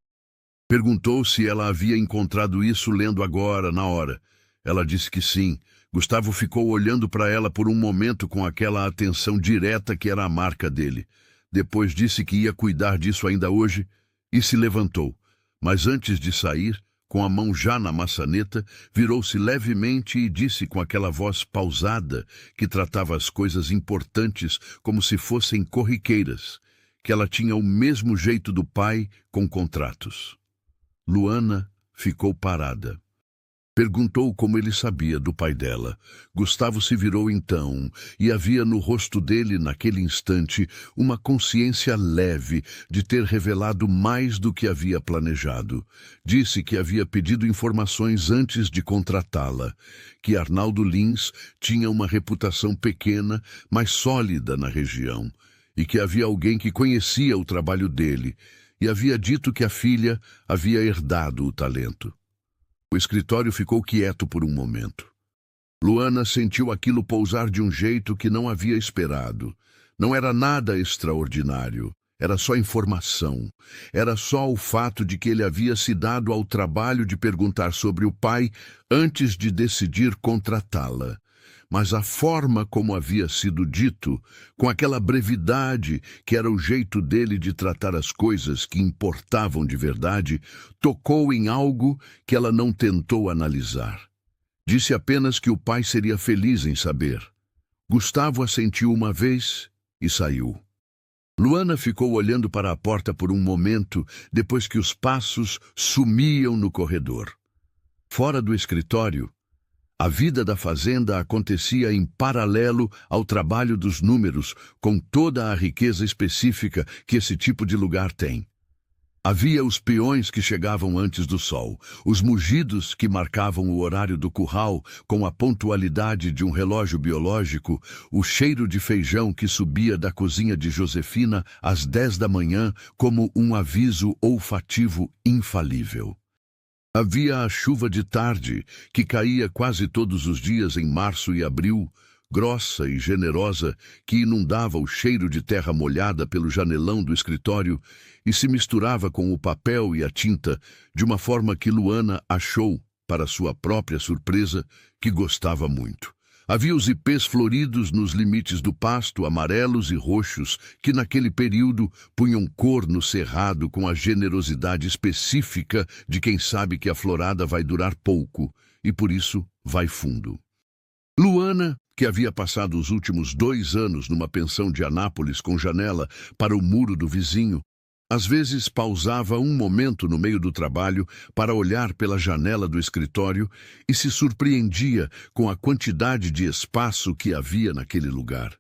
Perguntou se ela havia encontrado isso lendo agora, na hora. Ela disse que sim. Gustavo ficou olhando para ela por um momento com aquela atenção direta que era a marca dele. Depois disse que ia cuidar disso ainda hoje e se levantou. Mas antes de sair, com a mão já na maçaneta, virou-se levemente e disse com aquela voz pausada que tratava as coisas importantes como se fossem corriqueiras, que ela tinha o mesmo jeito do pai com contratos. Luana ficou parada. Perguntou como ele sabia do pai dela. Gustavo se virou então, e havia no rosto dele, naquele instante, uma consciência leve de ter revelado mais do que havia planejado. Disse que havia pedido informações antes de contratá-la, que Arnaldo Lins tinha uma reputação pequena, mas sólida na região, e que havia alguém que conhecia o trabalho dele, e havia dito que a filha havia herdado o talento. O escritório ficou quieto por um momento. Luana sentiu aquilo pousar de um jeito que não havia esperado. Não era nada extraordinário. Era só informação. Era só o fato de que ele havia se dado ao trabalho de perguntar sobre o pai antes de decidir contratá-la. Mas a forma como havia sido dito, com aquela brevidade que era o jeito dele de tratar as coisas que importavam de verdade, tocou em algo que ela não tentou analisar. Disse apenas que o pai seria feliz em saber. Gustavo assentiu uma vez e saiu. Luana ficou olhando para a porta por um momento, depois que os passos sumiam no corredor. Fora do escritório, a vida da fazenda acontecia em paralelo ao trabalho dos números, com toda a riqueza específica que esse tipo de lugar tem. Havia os peões que chegavam antes do sol, os mugidos que marcavam o horário do curral com a pontualidade de um relógio biológico, o cheiro de feijão que subia da cozinha de Josefina às 10 da manhã como um aviso olfativo infalível. Havia a chuva de tarde, que caía quase todos os dias em março e abril, grossa e generosa, que inundava o cheiro de terra molhada pelo janelão do escritório e se misturava com o papel e a tinta de uma forma que Luana achou, para sua própria surpresa, que gostava muito. Havia os ipês floridos nos limites do pasto, amarelos e roxos, que naquele período punham cor no cerrado com a generosidade específica de quem sabe que a florada vai durar pouco e, por isso, vai fundo. Luana, que havia passado os últimos 2 anos numa pensão de Anápolis com janela para o muro do vizinho, às vezes pausava um momento no meio do trabalho para olhar pela janela do escritório e se surpreendia com a quantidade de espaço que havia naquele lugar.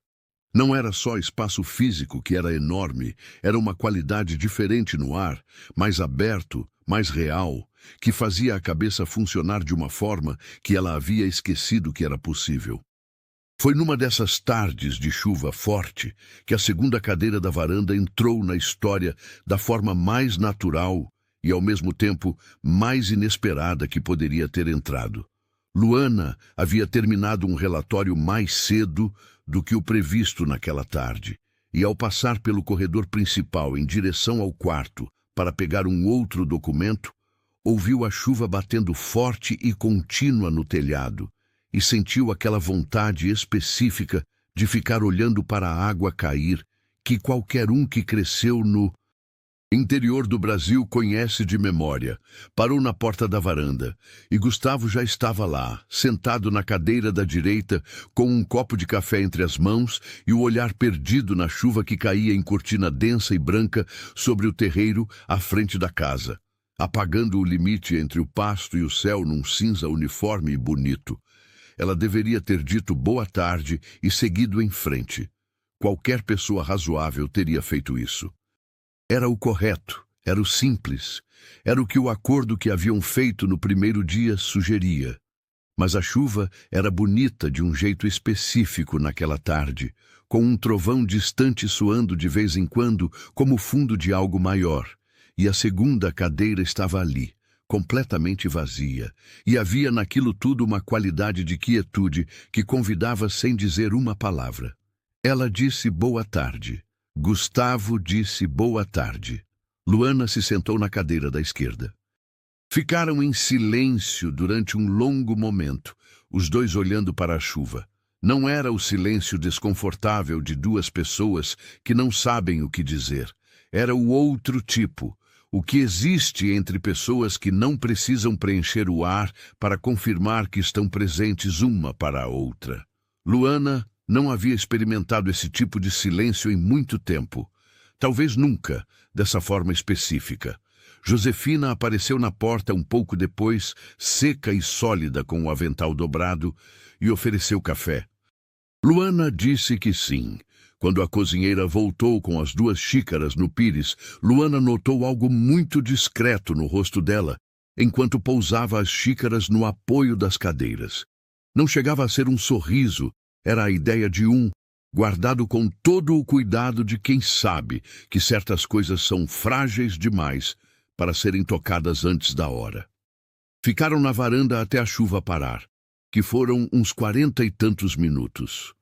Não era só espaço físico que era enorme, era uma qualidade diferente no ar, mais aberto, mais real, que fazia a cabeça funcionar de uma forma que ela havia esquecido que era possível. Foi numa dessas tardes de chuva forte que a segunda cadeira da varanda entrou na história da forma mais natural e, ao mesmo tempo, mais inesperada que poderia ter entrado. Luana havia terminado um relatório mais cedo do que o previsto naquela tarde, e ao passar pelo corredor principal em direção ao quarto para pegar um outro documento, ouviu a chuva batendo forte e contínua no telhado, e sentiu aquela vontade específica de ficar olhando para a água cair, que qualquer um que cresceu no interior do Brasil conhece de memória. Parou na porta da varanda, e Gustavo já estava lá, sentado na cadeira da direita, com um copo de café entre as mãos e o olhar perdido na chuva que caía em cortina densa e branca sobre o terreiro à frente da casa, apagando o limite entre o pasto e o céu num cinza uniforme e bonito. Ela deveria ter dito boa tarde e seguido em frente. Qualquer pessoa razoável teria feito isso. Era o correto, era o simples, era o que o acordo que haviam feito no primeiro dia sugeria. Mas a chuva era bonita de um jeito específico naquela tarde, com um trovão distante soando de vez em quando como fundo de algo maior, e a segunda cadeira estava ali, completamente vazia, e havia naquilo tudo uma qualidade de quietude que convidava sem dizer uma palavra. Ela disse boa tarde. Gustavo disse boa tarde. Luana se sentou na cadeira da esquerda. Ficaram em silêncio durante um longo momento, os dois olhando para a chuva. Não era o silêncio desconfortável de duas pessoas que não sabem o que dizer. Era o outro tipo, o que existe entre pessoas que não precisam preencher o ar para confirmar que estão presentes uma para a outra. Luana não havia experimentado esse tipo de silêncio em muito tempo. Talvez nunca, dessa forma específica. Josefina apareceu na porta um pouco depois, seca e sólida com o avental dobrado, e ofereceu café. Luana disse que sim. Quando a cozinheira voltou com as 2 xícaras no pires, Luana notou algo muito discreto no rosto dela, enquanto pousava as xícaras no apoio das cadeiras. Não chegava a ser um sorriso, era a ideia de guardado com todo o cuidado de quem sabe que certas coisas são frágeis demais para serem tocadas antes da hora. Ficaram na varanda até a chuva parar, que foram uns 40 e tantos minutos.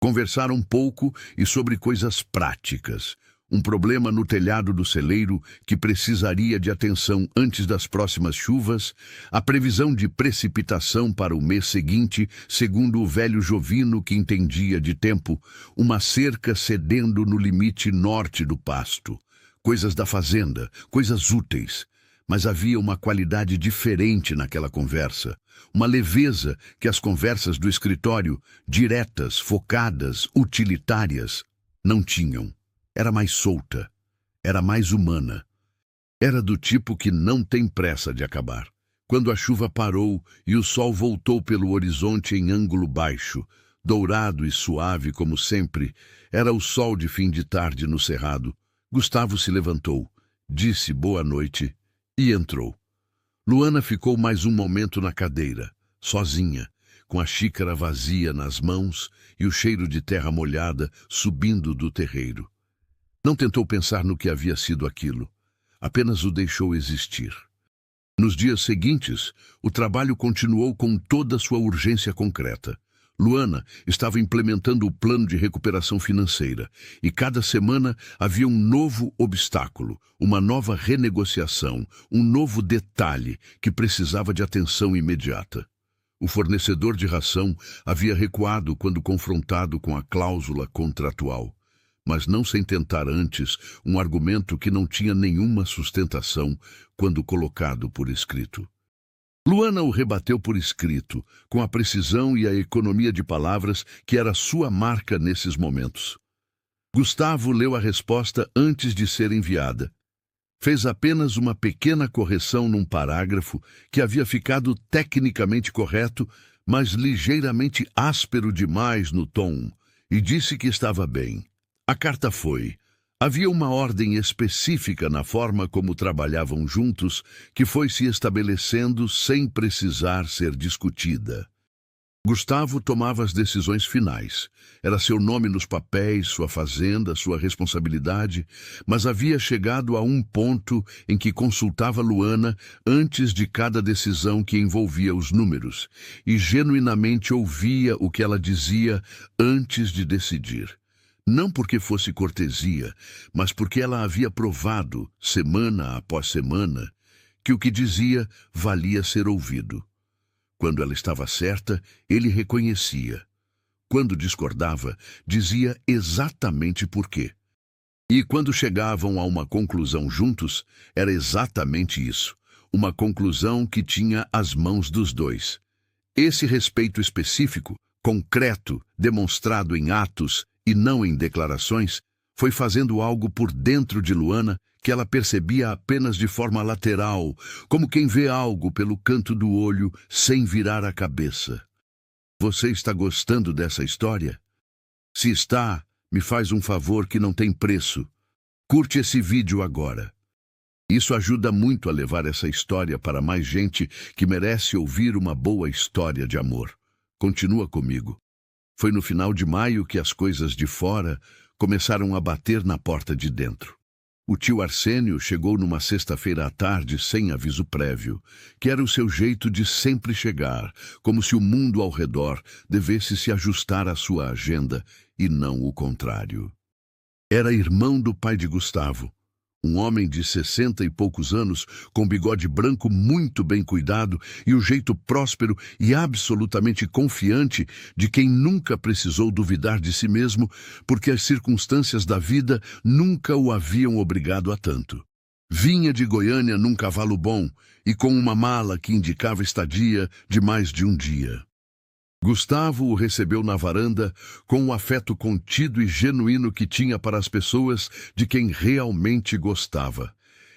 Conversaram um pouco e sobre coisas práticas. Um problema no telhado do celeiro que precisaria de atenção antes das próximas chuvas, a previsão de precipitação para o mês seguinte, segundo o velho Jovino que entendia de tempo, uma cerca cedendo no limite norte do pasto. Coisas da fazenda, coisas úteis. Mas havia uma qualidade diferente naquela conversa, uma leveza que as conversas do escritório, diretas, focadas, utilitárias, não tinham. Era mais solta, era mais humana. Era do tipo que não tem pressa de acabar. Quando a chuva parou e o sol voltou pelo horizonte em ângulo baixo, dourado e suave como sempre, era o sol de fim de tarde no cerrado. Gustavo se levantou, disse boa noite e entrou. Luana ficou mais um momento na cadeira, sozinha, com a xícara vazia nas mãos e o cheiro de terra molhada subindo do terreiro. Não tentou pensar no que havia sido aquilo, apenas o deixou existir. Nos dias seguintes, o trabalho continuou com toda sua urgência concreta. Luana estava implementando o plano de recuperação financeira e cada semana havia um novo obstáculo, uma nova renegociação, um novo detalhe que precisava de atenção imediata. O fornecedor de ração havia recuado quando confrontado com a cláusula contratual, mas não sem tentar antes um argumento que não tinha nenhuma sustentação quando colocado por escrito. Luana o rebateu por escrito, com a precisão e a economia de palavras que era sua marca nesses momentos. Gustavo leu a resposta antes de ser enviada. Fez apenas uma pequena correção num parágrafo que havia ficado tecnicamente correto, mas ligeiramente áspero demais no tom, e disse que estava bem. A carta foi. Havia uma ordem específica na forma como trabalhavam juntos que foi se estabelecendo sem precisar ser discutida. Gustavo tomava as decisões finais. Era seu nome nos papéis, sua fazenda, sua responsabilidade, mas havia chegado a um ponto em que consultava Luana antes de cada decisão que envolvia os números e genuinamente ouvia o que ela dizia antes de decidir. Não porque fosse cortesia, mas porque ela havia provado, semana após semana, que o que dizia valia ser ouvido. Quando ela estava certa, ele reconhecia. Quando discordava, dizia exatamente por quê. E quando chegavam a uma conclusão juntos, era exatamente isso, uma conclusão que tinha as mãos dos dois. Esse respeito específico, concreto, demonstrado em atos, e não em declarações, foi fazendo algo por dentro de Luana que ela percebia apenas de forma lateral, como quem vê algo pelo canto do olho sem virar a cabeça. Você está gostando dessa história? Se está, me faz um favor que não tem preço. Curte esse vídeo agora. Isso ajuda muito a levar essa história para mais gente que merece ouvir uma boa história de amor. Continua comigo. Foi no final de maio que as coisas de fora começaram a bater na porta de dentro. O tio Arsênio chegou numa sexta-feira à tarde sem aviso prévio, que era o seu jeito de sempre chegar, como se o mundo ao redor devesse se ajustar à sua agenda e não o contrário. Era irmão do pai de Gustavo, um homem de 60 e poucos anos, com bigode branco muito bem cuidado e o jeito próspero e absolutamente confiante de quem nunca precisou duvidar de si mesmo, porque as circunstâncias da vida nunca o haviam obrigado a tanto. Vinha de Goiânia num cavalo bom e com uma mala que indicava estadia de mais de um dia. Gustavo o recebeu na varanda com o afeto contido e genuíno que tinha para as pessoas de quem realmente gostava.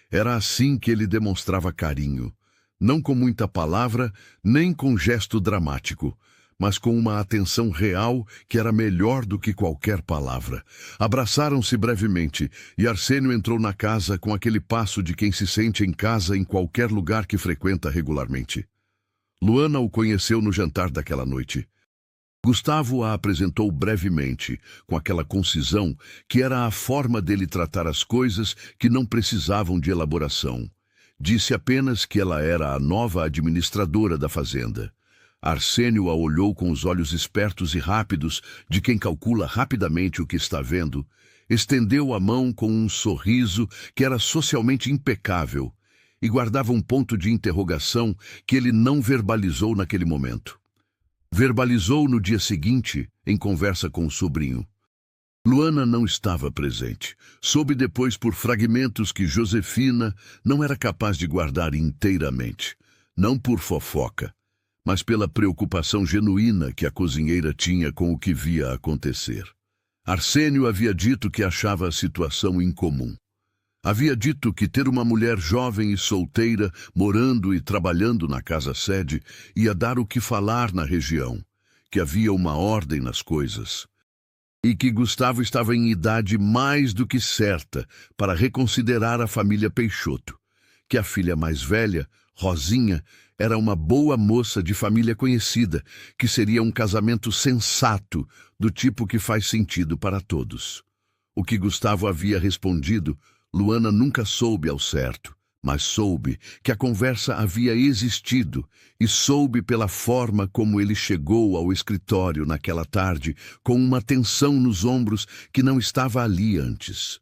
Era assim que ele demonstrava carinho, não com muita palavra, nem com gesto dramático, mas com uma atenção real que era melhor do que qualquer palavra. Abraçaram-se brevemente e Arsênio entrou na casa com aquele passo de quem se sente em casa em qualquer lugar que frequenta regularmente. Luana o conheceu no jantar daquela noite. Gustavo a apresentou brevemente, com aquela concisão que era a forma dele tratar as coisas que não precisavam de elaboração. Disse apenas que ela era a nova administradora da fazenda. Arsênio a olhou com os olhos espertos e rápidos de quem calcula rapidamente o que está vendo. Estendeu a mão com um sorriso que era socialmente impecável e guardava um ponto de interrogação que ele não verbalizou naquele momento. Verbalizou no dia seguinte, em conversa com o sobrinho. Luana não estava presente. Soube depois por fragmentos que Josefina não era capaz de guardar inteiramente. Não por fofoca, mas pela preocupação genuína que a cozinheira tinha com o que via acontecer. Arsênio havia dito que achava a situação incomum. Havia dito que ter uma mulher jovem e solteira, morando e trabalhando na casa-sede, ia dar o que falar na região, que havia uma ordem nas coisas, e que Gustavo estava em idade mais do que certa para reconsiderar a família Peixoto, que a filha mais velha, Rosinha, era uma boa moça de família conhecida, que seria um casamento sensato, do tipo que faz sentido para todos. O que Gustavo havia respondido, Luana nunca soube ao certo, mas soube que a conversa havia existido e soube pela forma como ele chegou ao escritório naquela tarde com uma tensão nos ombros que não estava ali antes.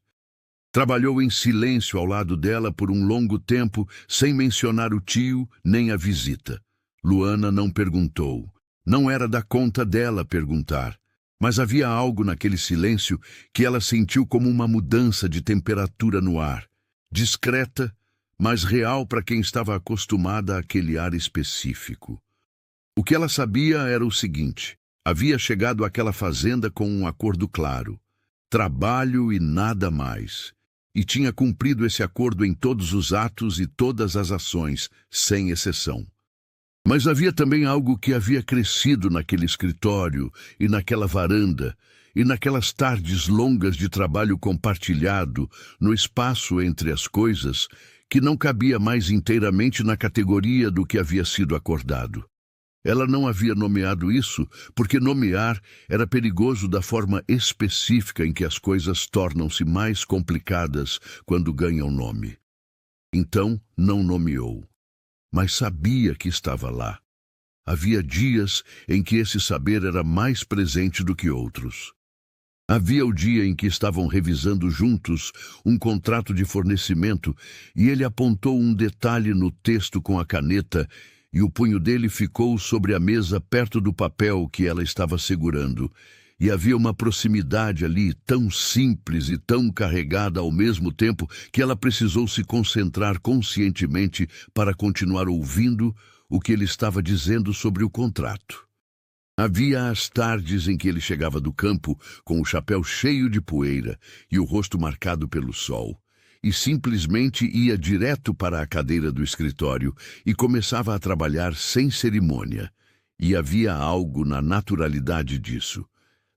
Trabalhou em silêncio ao lado dela por um longo tempo, sem mencionar o tio nem a visita. Luana não perguntou. Não era da conta dela perguntar. Mas havia algo naquele silêncio que ela sentiu como uma mudança de temperatura no ar, discreta, mas real para quem estava acostumada àquele ar específico. O que ela sabia era o seguinte: havia chegado àquela fazenda com um acordo claro, trabalho e nada mais, e tinha cumprido esse acordo em todos os atos e todas as ações, sem exceção. Mas havia também algo que havia crescido naquele escritório e naquela varanda e naquelas tardes longas de trabalho compartilhado no espaço entre as coisas que não cabia mais inteiramente na categoria do que havia sido acordado. Ela não havia nomeado isso porque nomear era perigoso da forma específica em que as coisas tornam-se mais complicadas quando ganham nome. Então não nomeou. Mas sabia que estava lá. Havia dias em que esse saber era mais presente do que outros. Havia o dia em que estavam revisando juntos um contrato de fornecimento e ele apontou um detalhe no texto com a caneta e o punho dele ficou sobre a mesa perto do papel que ela estava segurando. E havia uma proximidade ali tão simples e tão carregada ao mesmo tempo que ela precisou se concentrar conscientemente para continuar ouvindo o que ele estava dizendo sobre o contrato. Havia as tardes em que ele chegava do campo com o chapéu cheio de poeira e o rosto marcado pelo sol, e simplesmente ia direto para a cadeira do escritório e começava a trabalhar sem cerimônia. E havia algo na naturalidade disso.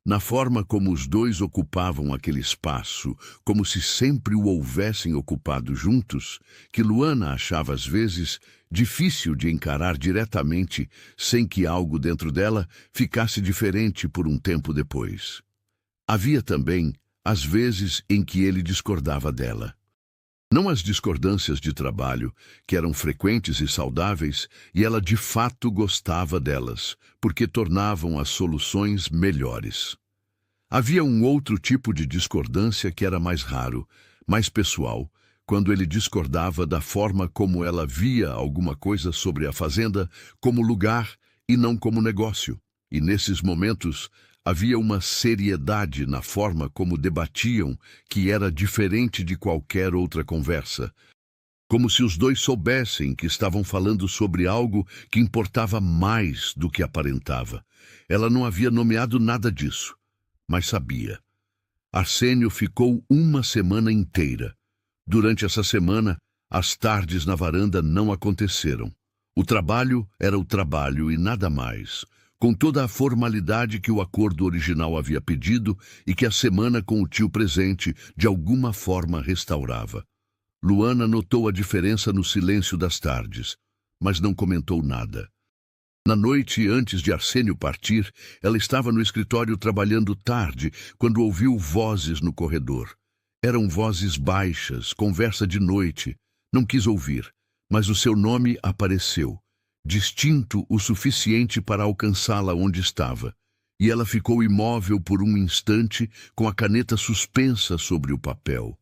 Na forma como os dois ocupavam aquele espaço, como se sempre o houvessem ocupado juntos, que Luana achava às vezes difícil de encarar diretamente, sem que algo dentro dela ficasse diferente por um tempo depois. Havia também as vezes em que ele discordava dela. Não as discordâncias de trabalho, que eram frequentes e saudáveis, e ela de fato gostava delas, porque tornavam as soluções melhores. Havia um outro tipo de discordância que era mais raro, mais pessoal, quando ele discordava da forma como ela via alguma coisa sobre a fazenda como lugar e não como negócio. E nesses momentos havia uma seriedade na forma como debatiam que era diferente de qualquer outra conversa. Como se os dois soubessem que estavam falando sobre algo que importava mais do que aparentava. Ela não havia nomeado nada disso, mas sabia. Arsênio ficou uma semana inteira. Durante essa semana, as tardes na varanda não aconteceram. O trabalho era o trabalho e nada mais, com toda a formalidade que o acordo original havia pedido e que a semana com o tio presente de alguma forma restaurava. Luana notou a diferença no silêncio das tardes, mas não comentou nada. Na noite antes de Arsênio partir, ela estava no escritório trabalhando tarde, quando ouviu vozes no corredor. Eram vozes baixas, conversa de noite. Não quis ouvir, mas o seu nome apareceu, distinto o suficiente para alcançá-la onde estava. E ela ficou imóvel por um instante, com a caneta suspensa sobre o papel.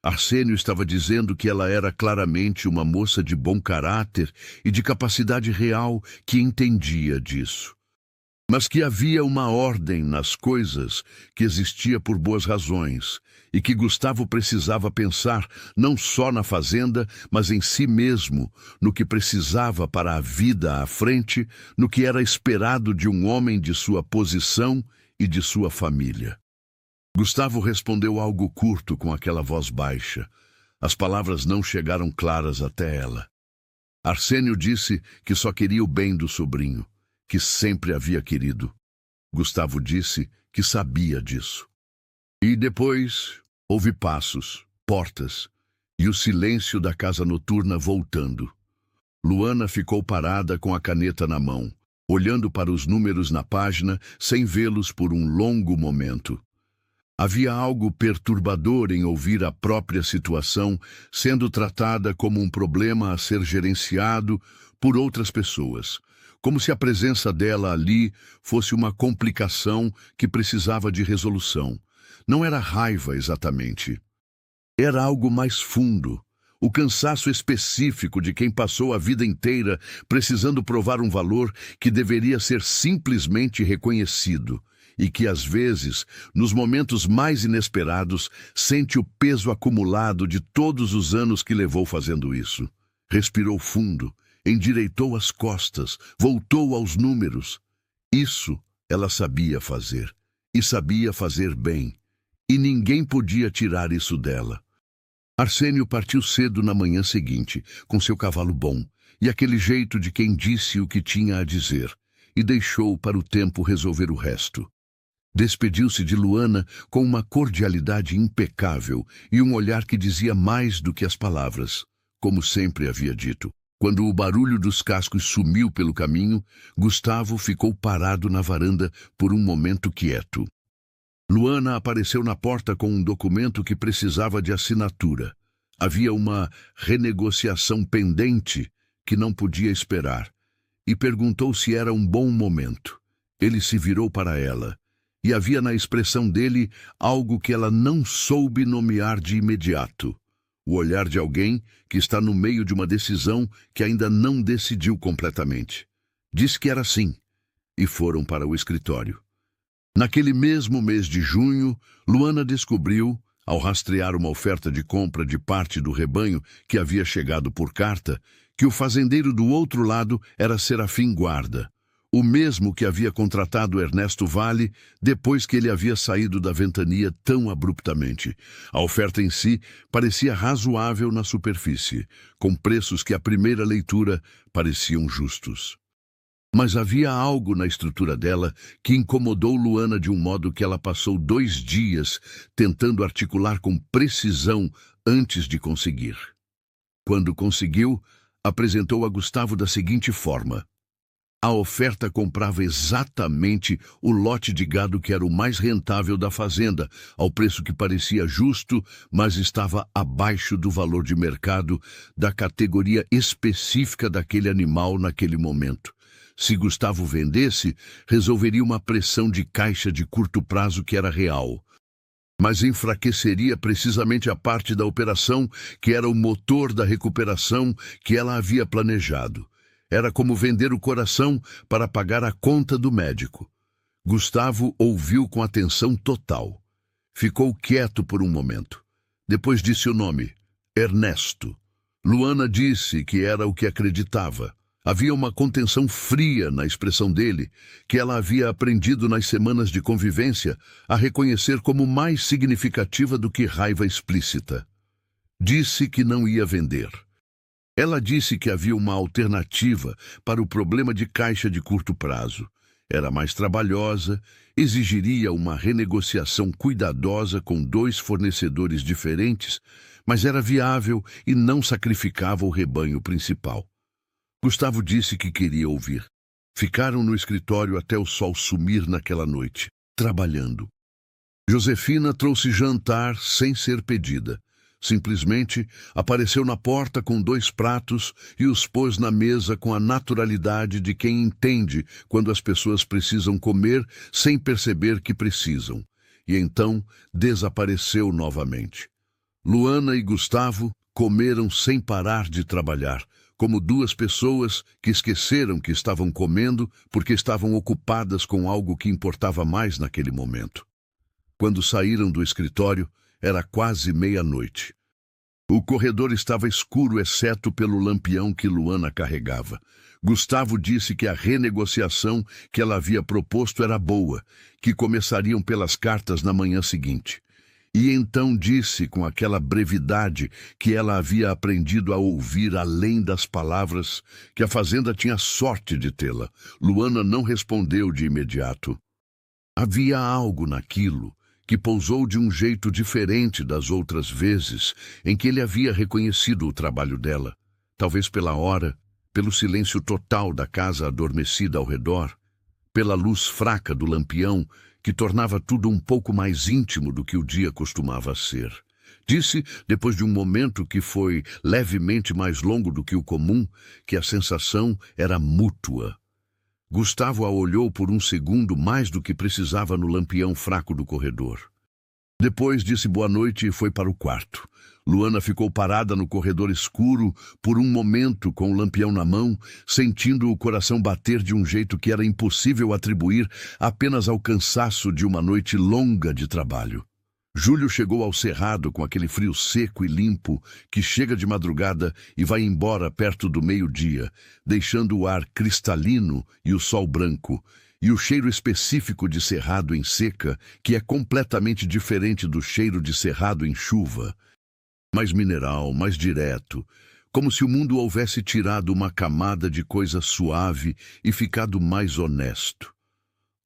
Arsênio estava dizendo que ela era claramente uma moça de bom caráter e de capacidade real que entendia disso. Mas que havia uma ordem nas coisas que existia por boas razões e que Gustavo precisava pensar não só na fazenda, mas em si mesmo, no que precisava para a vida à frente, no que era esperado de um homem de sua posição e de sua família. Gustavo respondeu algo curto com aquela voz baixa. As palavras não chegaram claras até ela. Arsênio disse que só queria o bem do sobrinho, que sempre havia querido. Gustavo disse que sabia disso. E depois houve passos, portas, e o silêncio da casa noturna voltando. Luana ficou parada com a caneta na mão, olhando para os números na página sem vê-los por um longo momento. Havia algo perturbador em ouvir a própria situação sendo tratada como um problema a ser gerenciado por outras pessoas, como se a presença dela ali fosse uma complicação que precisava de resolução. Não era raiva exatamente. Era algo mais fundo, o cansaço específico de quem passou a vida inteira precisando provar um valor que deveria ser simplesmente reconhecido e que, às vezes, nos momentos mais inesperados, sente o peso acumulado de todos os anos que levou fazendo isso. Respirou fundo, endireitou as costas, voltou aos números. Isso ela sabia fazer, e sabia fazer bem, e ninguém podia tirar isso dela. Arsênio partiu cedo na manhã seguinte, com seu cavalo bom, e aquele jeito de quem disse o que tinha a dizer, e deixou para o tempo resolver o resto. Despediu-se de Luana com uma cordialidade impecável e um olhar que dizia mais do que as palavras, como sempre havia dito. Quando o barulho dos cascos sumiu pelo caminho, Gustavo ficou parado na varanda por um momento quieto. Luana apareceu na porta com um documento que precisava de assinatura. Havia uma renegociação pendente que não podia esperar, e perguntou se era um bom momento. Ele se virou para ela, e havia na expressão dele algo que ela não soube nomear de imediato. O olhar de alguém que está no meio de uma decisão que ainda não decidiu completamente. Disse que era assim, e foram para o escritório. Naquele mesmo mês de junho, Luana descobriu, ao rastrear uma oferta de compra de parte do rebanho que havia chegado por carta, que o fazendeiro do outro lado era Serafim Guarda, o mesmo que havia contratado Ernesto Vale depois que ele havia saído da ventania tão abruptamente. A oferta em si parecia razoável na superfície, com preços que à primeira leitura pareciam justos. Mas havia algo na estrutura dela que incomodou Luana de um modo que ela passou 2 dias tentando articular com precisão antes de conseguir. Quando conseguiu, apresentou a Gustavo da seguinte forma: A oferta comprava exatamente o lote de gado que era o mais rentável da fazenda, ao preço que parecia justo, mas estava abaixo do valor de mercado da categoria específica daquele animal naquele momento. Se Gustavo vendesse, resolveria uma pressão de caixa de curto prazo que era real, mas enfraqueceria precisamente a parte da operação que era o motor da recuperação que ela havia planejado. Era como vender o coração para pagar a conta do médico. Gustavo ouviu com atenção total. Ficou quieto por um momento. Depois disse o nome: Ernesto. Luana disse que era o que acreditava. Havia uma contenção fria na expressão dele, que ela havia aprendido nas semanas de convivência a reconhecer como mais significativa do que raiva explícita. Disse que não ia vender. Ela disse que havia uma alternativa para o problema de caixa de curto prazo. Era mais trabalhosa, exigiria uma renegociação cuidadosa com 2 fornecedores diferentes, mas era viável e não sacrificava o rebanho principal. Gustavo disse que queria ouvir. Ficaram no escritório até o sol sumir naquela noite, trabalhando. Josefina trouxe jantar sem ser pedida. Simplesmente apareceu na porta com 2 pratos e os pôs na mesa com a naturalidade de quem entende quando as pessoas precisam comer sem perceber que precisam. E então desapareceu novamente. Luana e Gustavo comeram sem parar de trabalhar, como 2 pessoas que esqueceram que estavam comendo porque estavam ocupadas com algo que importava mais naquele momento. Quando saíram do escritório, era quase meia-noite. O corredor estava escuro, exceto pelo lampião que Luana carregava. Gustavo disse que a renegociação que ela havia proposto era boa, que começariam pelas cartas na manhã seguinte. E então disse, com aquela brevidade que ela havia aprendido a ouvir além das palavras, que a fazenda tinha sorte de tê-la. Luana não respondeu de imediato. Havia algo naquilo que pousou de um jeito diferente das outras vezes em que ele havia reconhecido o trabalho dela, talvez pela hora, pelo silêncio total da casa adormecida ao redor, pela luz fraca do lampião que tornava tudo um pouco mais íntimo do que o dia costumava ser. Disse, depois de um momento que foi levemente mais longo do que o comum, que a sensação era mútua. Gustavo a olhou por um segundo mais do que precisava no lampião fraco do corredor. Depois disse boa noite e foi para o quarto. Luana ficou parada no corredor escuro por um momento com o lampião na mão, sentindo o coração bater de um jeito que era impossível atribuir apenas ao cansaço de uma noite longa de trabalho. Júlio chegou ao cerrado com aquele frio seco e limpo que chega de madrugada e vai embora perto do meio-dia, deixando o ar cristalino e o sol branco, e o cheiro específico de cerrado em seca, que é completamente diferente do cheiro de cerrado em chuva. Mais mineral, mais direto, como se o mundo houvesse tirado uma camada de coisa suave e ficado mais honesto.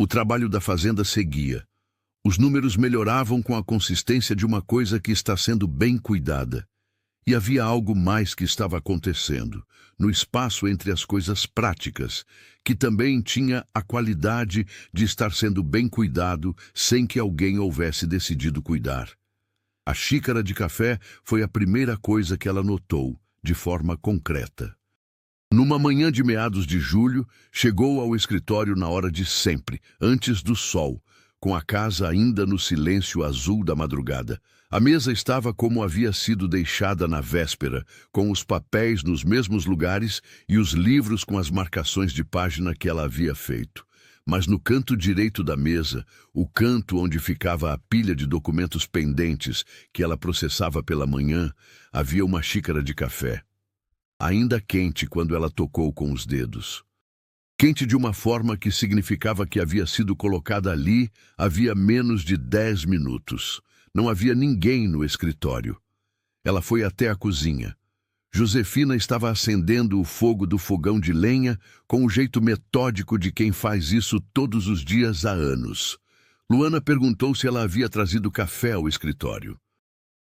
O trabalho da fazenda seguia. Os números melhoravam com a consistência de uma coisa que está sendo bem cuidada. E havia algo mais que estava acontecendo, no espaço entre as coisas práticas, que também tinha a qualidade de estar sendo bem cuidado sem que alguém houvesse decidido cuidar. A xícara de café foi a primeira coisa que ela notou, de forma concreta. Numa manhã de meados de julho, chegou ao escritório na hora de sempre, antes do sol, com a casa ainda no silêncio azul da madrugada. A mesa estava como havia sido deixada na véspera, com os papéis nos mesmos lugares e os livros com as marcações de página que ela havia feito. Mas no canto direito da mesa, o canto onde ficava a pilha de documentos pendentes que ela processava pela manhã, havia uma xícara de café. Ainda quente quando ela tocou com os dedos. Quente de uma forma que significava que havia sido colocada ali havia menos de 10 minutos. Não havia ninguém no escritório. Ela foi até a cozinha. Josefina estava acendendo o fogo do fogão de lenha com o jeito metódico de quem faz isso todos os dias há anos. Luana perguntou se ela havia trazido café ao escritório.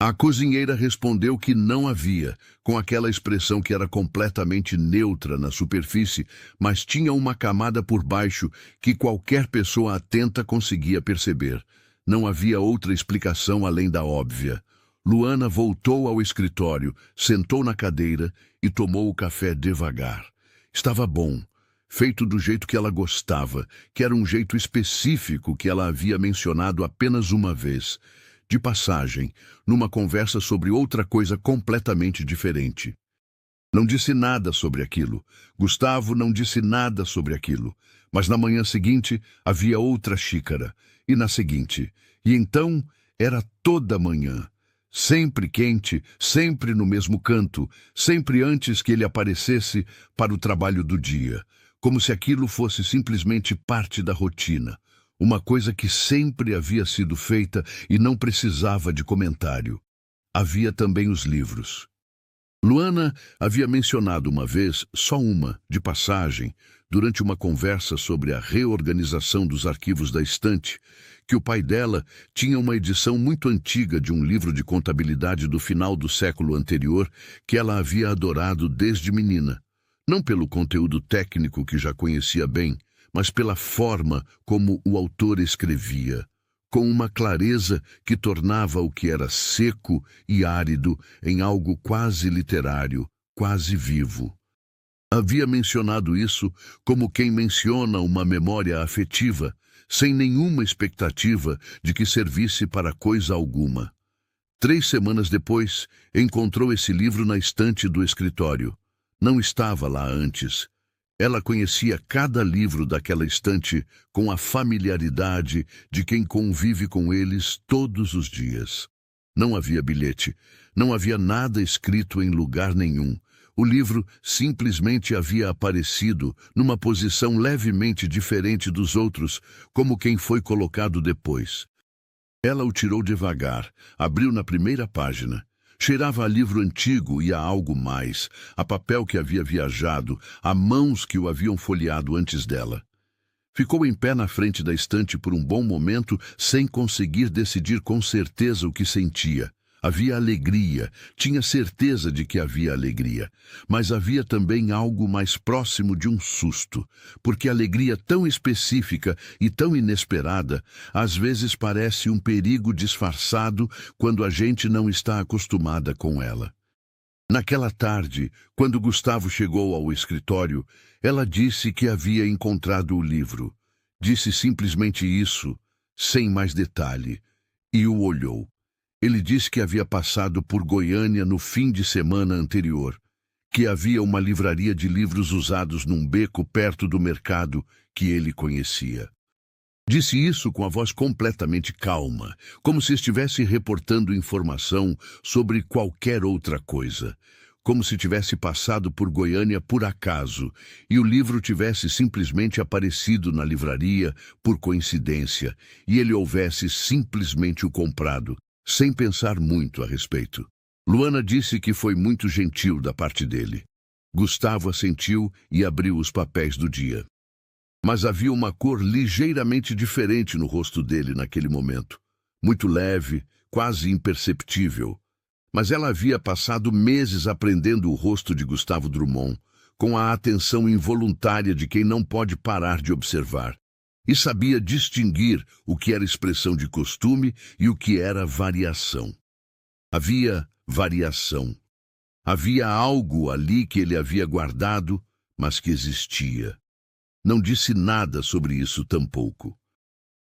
A cozinheira respondeu que não havia, com aquela expressão que era completamente neutra na superfície, mas tinha uma camada por baixo que qualquer pessoa atenta conseguia perceber. Não havia outra explicação além da óbvia. Luana voltou ao escritório, sentou na cadeira e tomou o café devagar. Estava bom, feito do jeito que ela gostava, que era um jeito específico que ela havia mencionado apenas uma vez. De passagem, numa conversa sobre outra coisa completamente diferente. Não disse nada sobre aquilo. Gustavo não disse nada sobre aquilo. Mas na manhã seguinte havia outra xícara. E na seguinte. E então era toda manhã. Sempre quente, sempre no mesmo canto, sempre antes que ele aparecesse para o trabalho do dia. Como se aquilo fosse simplesmente parte da rotina. Uma coisa que sempre havia sido feita e não precisava de comentário. Havia também os livros. Luana havia mencionado uma vez, só uma, de passagem, durante uma conversa sobre a reorganização dos arquivos da estante, que o pai dela tinha uma edição muito antiga de um livro de contabilidade do final do século anterior que ela havia adorado desde menina. Não pelo conteúdo técnico que já conhecia bem, mas pela forma como o autor escrevia, com uma clareza que tornava o que era seco e árido em algo quase literário, quase vivo. Havia mencionado isso como quem menciona uma memória afetiva, sem nenhuma expectativa de que servisse para coisa alguma. 3 semanas depois, encontrou esse livro na estante do escritório. Não estava lá antes. Ela conhecia cada livro daquela estante com a familiaridade de quem convive com eles todos os dias. Não havia bilhete, não havia nada escrito em lugar nenhum. O livro simplesmente havia aparecido numa posição levemente diferente dos outros, como quem foi colocado depois. Ela o tirou devagar, abriu na primeira página. Cheirava a livro antigo e a algo mais, a papel que havia viajado, a mãos que o haviam folheado antes dela. Ficou em pé na frente da estante por um bom momento, sem conseguir decidir com certeza o que sentia. Havia alegria, tinha certeza de que havia alegria, mas havia também algo mais próximo de um susto, porque alegria tão específica e tão inesperada, às vezes parece um perigo disfarçado quando a gente não está acostumada com ela. Naquela tarde, quando Gustavo chegou ao escritório, ela disse que havia encontrado o livro. Disse simplesmente isso, sem mais detalhe, e o olhou. Ele disse que havia passado por Goiânia no fim de semana anterior, que havia uma livraria de livros usados num beco perto do mercado que ele conhecia. Disse isso com a voz completamente calma, como se estivesse reportando informação sobre qualquer outra coisa, como se tivesse passado por Goiânia por acaso e o livro tivesse simplesmente aparecido na livraria por coincidência e ele houvesse simplesmente o comprado, sem pensar muito a respeito. Luana disse que foi muito gentil da parte dele. Gustavo assentiu e abriu os papéis do dia. Mas havia uma cor ligeiramente diferente no rosto dele naquele momento. Muito leve, quase imperceptível. Mas ela havia passado meses aprendendo o rosto de Gustavo Drummond, com a atenção involuntária de quem não pode parar de observar. E sabia distinguir o que era expressão de costume e o que era variação. Havia variação. Havia algo ali que ele havia guardado, mas que existia. Não disse nada sobre isso tampouco.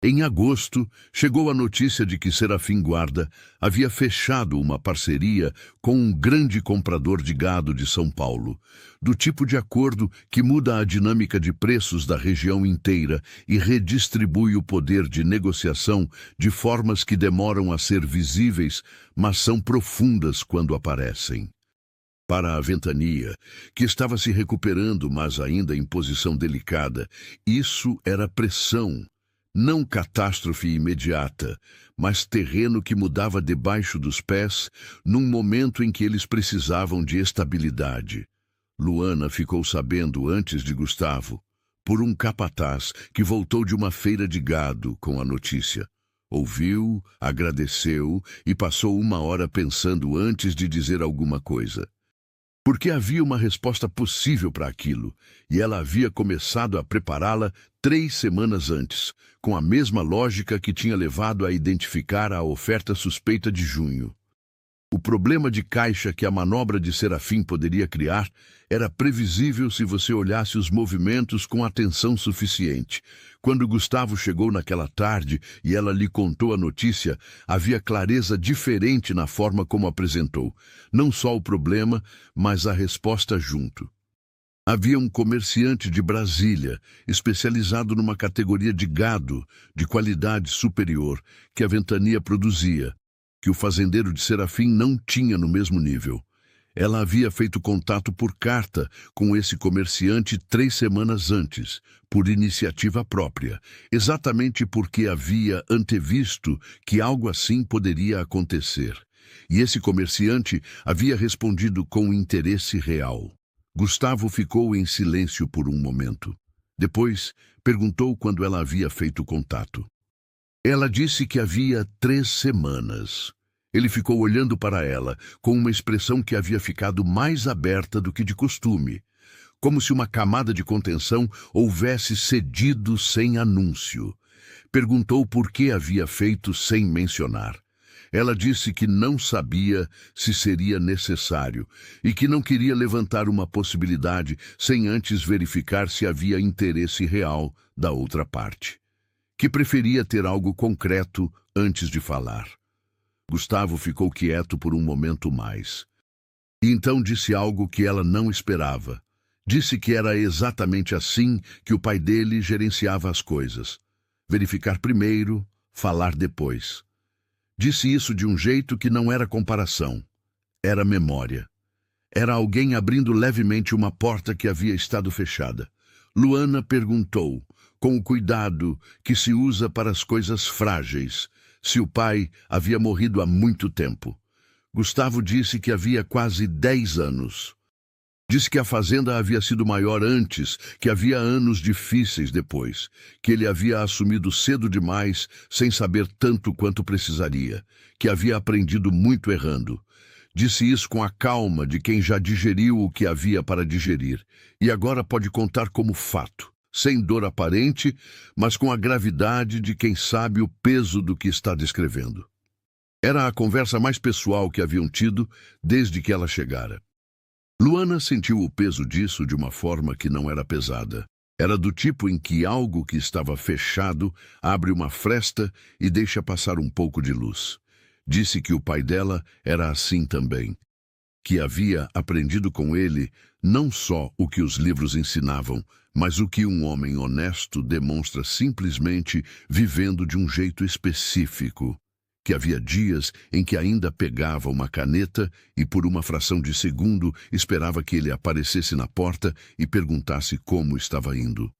Em agosto, chegou a notícia de que Serafim Guarda havia fechado uma parceria com um grande comprador de gado de São Paulo, do tipo de acordo que muda a dinâmica de preços da região inteira e redistribui o poder de negociação de formas que demoram a ser visíveis, mas são profundas quando aparecem. Para a Ventania, que estava se recuperando, mas ainda em posição delicada, isso era pressão. Não catástrofe imediata, mas terreno que mudava debaixo dos pés num momento em que eles precisavam de estabilidade. Luana ficou sabendo antes de Gustavo, por um capataz que voltou de uma feira de gado com a notícia. Ouviu, agradeceu e passou 1 hora pensando antes de dizer alguma coisa. Porque havia uma resposta possível para aquilo, e ela havia começado a prepará-la 3 semanas antes, com a mesma lógica que tinha levado a identificar a oferta suspeita de junho. O problema de caixa que a manobra de Serafim poderia criar era previsível se você olhasse os movimentos com atenção suficiente. Quando Gustavo chegou naquela tarde e ela lhe contou a notícia, havia clareza diferente na forma como apresentou. Não só o problema, mas a resposta junto. Havia um comerciante de Brasília, especializado numa categoria de gado de qualidade superior que a Ventania produzia, que o fazendeiro de Serafim não tinha no mesmo nível. Ela havia feito contato por carta com esse comerciante 3 semanas antes, por iniciativa própria, exatamente porque havia antevisto que algo assim poderia acontecer. E esse comerciante havia respondido com interesse real. Gustavo ficou em silêncio por um momento. Depois, perguntou quando ela havia feito contato. Ela disse que havia 3 semanas. Ele ficou olhando para ela, com uma expressão que havia ficado mais aberta do que de costume, como se uma camada de contenção houvesse cedido sem anúncio. Perguntou por que havia feito sem mencionar. Ela disse que não sabia se seria necessário e que não queria levantar uma possibilidade sem antes verificar se havia interesse real da outra parte. Que preferia ter algo concreto antes de falar. Gustavo ficou quieto por um momento mais. E então disse algo que ela não esperava. Disse que era exatamente assim que o pai dele gerenciava as coisas. Verificar primeiro, falar depois. Disse isso de um jeito que não era comparação. Era memória. Era alguém abrindo levemente uma porta que havia estado fechada. Luana perguntou, com o cuidado que se usa para as coisas frágeis, se o pai havia morrido há muito tempo. Gustavo disse que havia quase 10 anos. Disse que a fazenda havia sido maior antes, que havia anos difíceis depois, que ele havia assumido cedo demais, sem saber tanto quanto precisaria, que havia aprendido muito errando. Disse isso com a calma de quem já digeriu o que havia para digerir, e agora pode contar como fato. Sem dor aparente, mas com a gravidade de quem sabe o peso do que está descrevendo. Era a conversa mais pessoal que haviam tido desde que ela chegara. Luana sentiu o peso disso de uma forma que não era pesada. Era do tipo em que algo que estava fechado abre uma fresta e deixa passar um pouco de luz. Disse que o pai dela era assim também, que havia aprendido com ele não só o que os livros ensinavam, mas o que um homem honesto demonstra simplesmente vivendo de um jeito específico, que havia dias em que ainda pegava uma caneta e por uma fração de segundo esperava que ele aparecesse na porta e perguntasse como estava indo.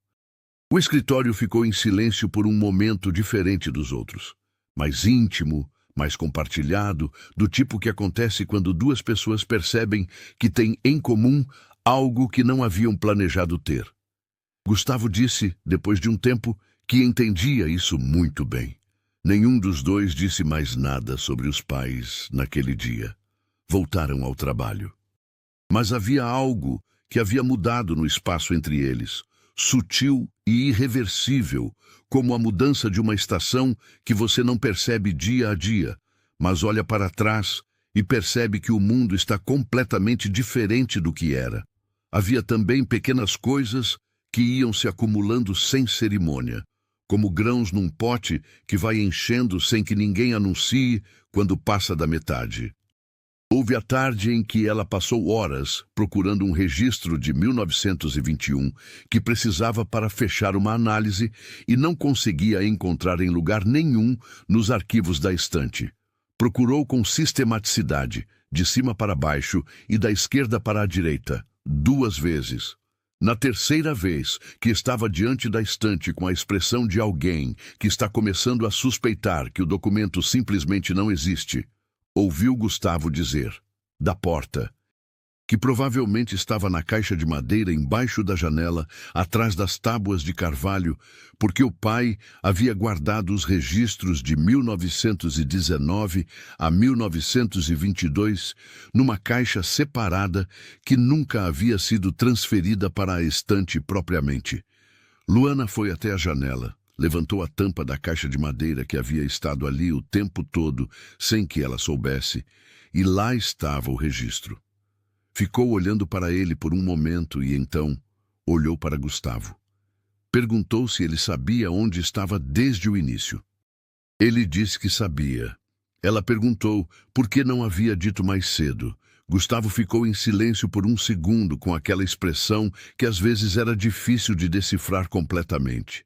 O escritório ficou em silêncio por um momento diferente dos outros, mais íntimo, mais compartilhado, do tipo que acontece quando 2 pessoas percebem que têm em comum algo que não haviam planejado ter. Gustavo disse, depois de um tempo, que entendia isso muito bem. Nenhum dos dois disse mais nada sobre os pais naquele dia. Voltaram ao trabalho. Mas havia algo que havia mudado no espaço entre eles, sutil e irreversível, como a mudança de uma estação que você não percebe dia a dia, mas olha para trás e percebe que o mundo está completamente diferente do que era. Havia também pequenas coisas que iam se acumulando sem cerimônia, como grãos num pote que vai enchendo sem que ninguém anuncie quando passa da metade. Houve a tarde em que ela passou horas procurando um registro de 1921 que precisava para fechar uma análise e não conseguia encontrar em lugar nenhum nos arquivos da estante. Procurou com sistematicidade, de cima para baixo e da esquerda para a direita, 2 vezes. Na terceira vez que estava diante da estante com a expressão de alguém que está começando a suspeitar que o documento simplesmente não existe, ouviu Gustavo dizer, da porta, que provavelmente estava na caixa de madeira embaixo da janela, atrás das tábuas de carvalho, porque o pai havia guardado os registros de 1919 a 1922 numa caixa separada que nunca havia sido transferida para a estante propriamente. Luana foi até a janela, levantou a tampa da caixa de madeira que havia estado ali o tempo todo, sem que ela soubesse, e lá estava o registro. Ficou olhando para ele por um momento e então olhou para Gustavo. Perguntou se ele sabia onde estava desde o início. Ele disse que sabia. Ela perguntou por que não havia dito mais cedo. Gustavo ficou em silêncio por um segundo com aquela expressão que às vezes era difícil de decifrar completamente.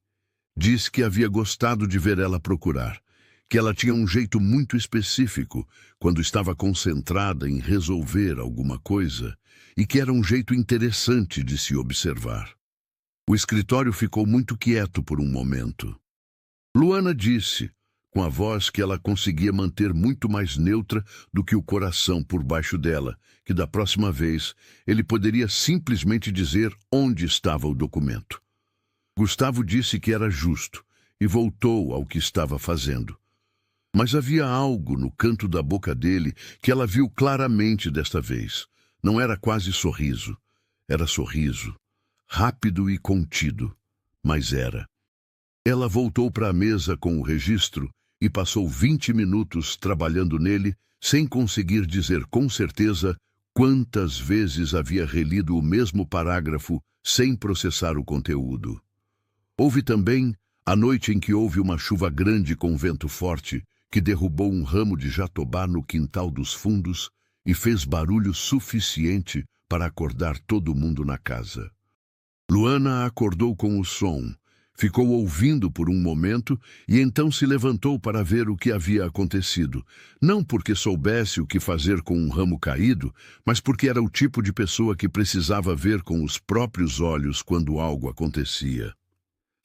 Disse que havia gostado de ver ela procurar, que ela tinha um jeito muito específico quando estava concentrada em resolver alguma coisa e que era um jeito interessante de se observar. O escritório ficou muito quieto por um momento. Luana disse, com a voz que ela conseguia manter muito mais neutra do que o coração por baixo dela, que da próxima vez ele poderia simplesmente dizer onde estava o documento. Gustavo disse que era justo e voltou ao que estava fazendo. Mas havia algo no canto da boca dele que ela viu claramente desta vez. Não era quase sorriso. Era sorriso. Rápido e contido. Mas era. Ela voltou para a mesa com o registro e passou 20 minutos trabalhando nele, sem conseguir dizer com certeza quantas vezes havia relido o mesmo parágrafo sem processar o conteúdo. Houve também a noite em que houve uma chuva grande com vento forte, que derrubou um ramo de jatobá no quintal dos fundos e fez barulho suficiente para acordar todo mundo na casa. Luana acordou com o som, ficou ouvindo por um momento e então se levantou para ver o que havia acontecido, não porque soubesse o que fazer com um ramo caído, mas porque era o tipo de pessoa que precisava ver com os próprios olhos quando algo acontecia.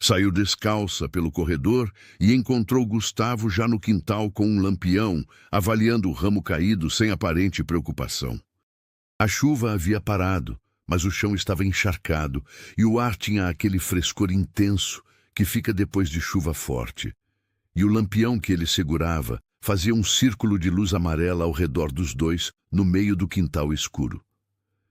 Saiu descalça pelo corredor e encontrou Gustavo já no quintal com um lampião, avaliando o ramo caído sem aparente preocupação. A chuva havia parado, mas o chão estava encharcado e o ar tinha aquele frescor intenso que fica depois de chuva forte. E o lampião que ele segurava fazia um círculo de luz amarela ao redor dos dois, no meio do quintal escuro.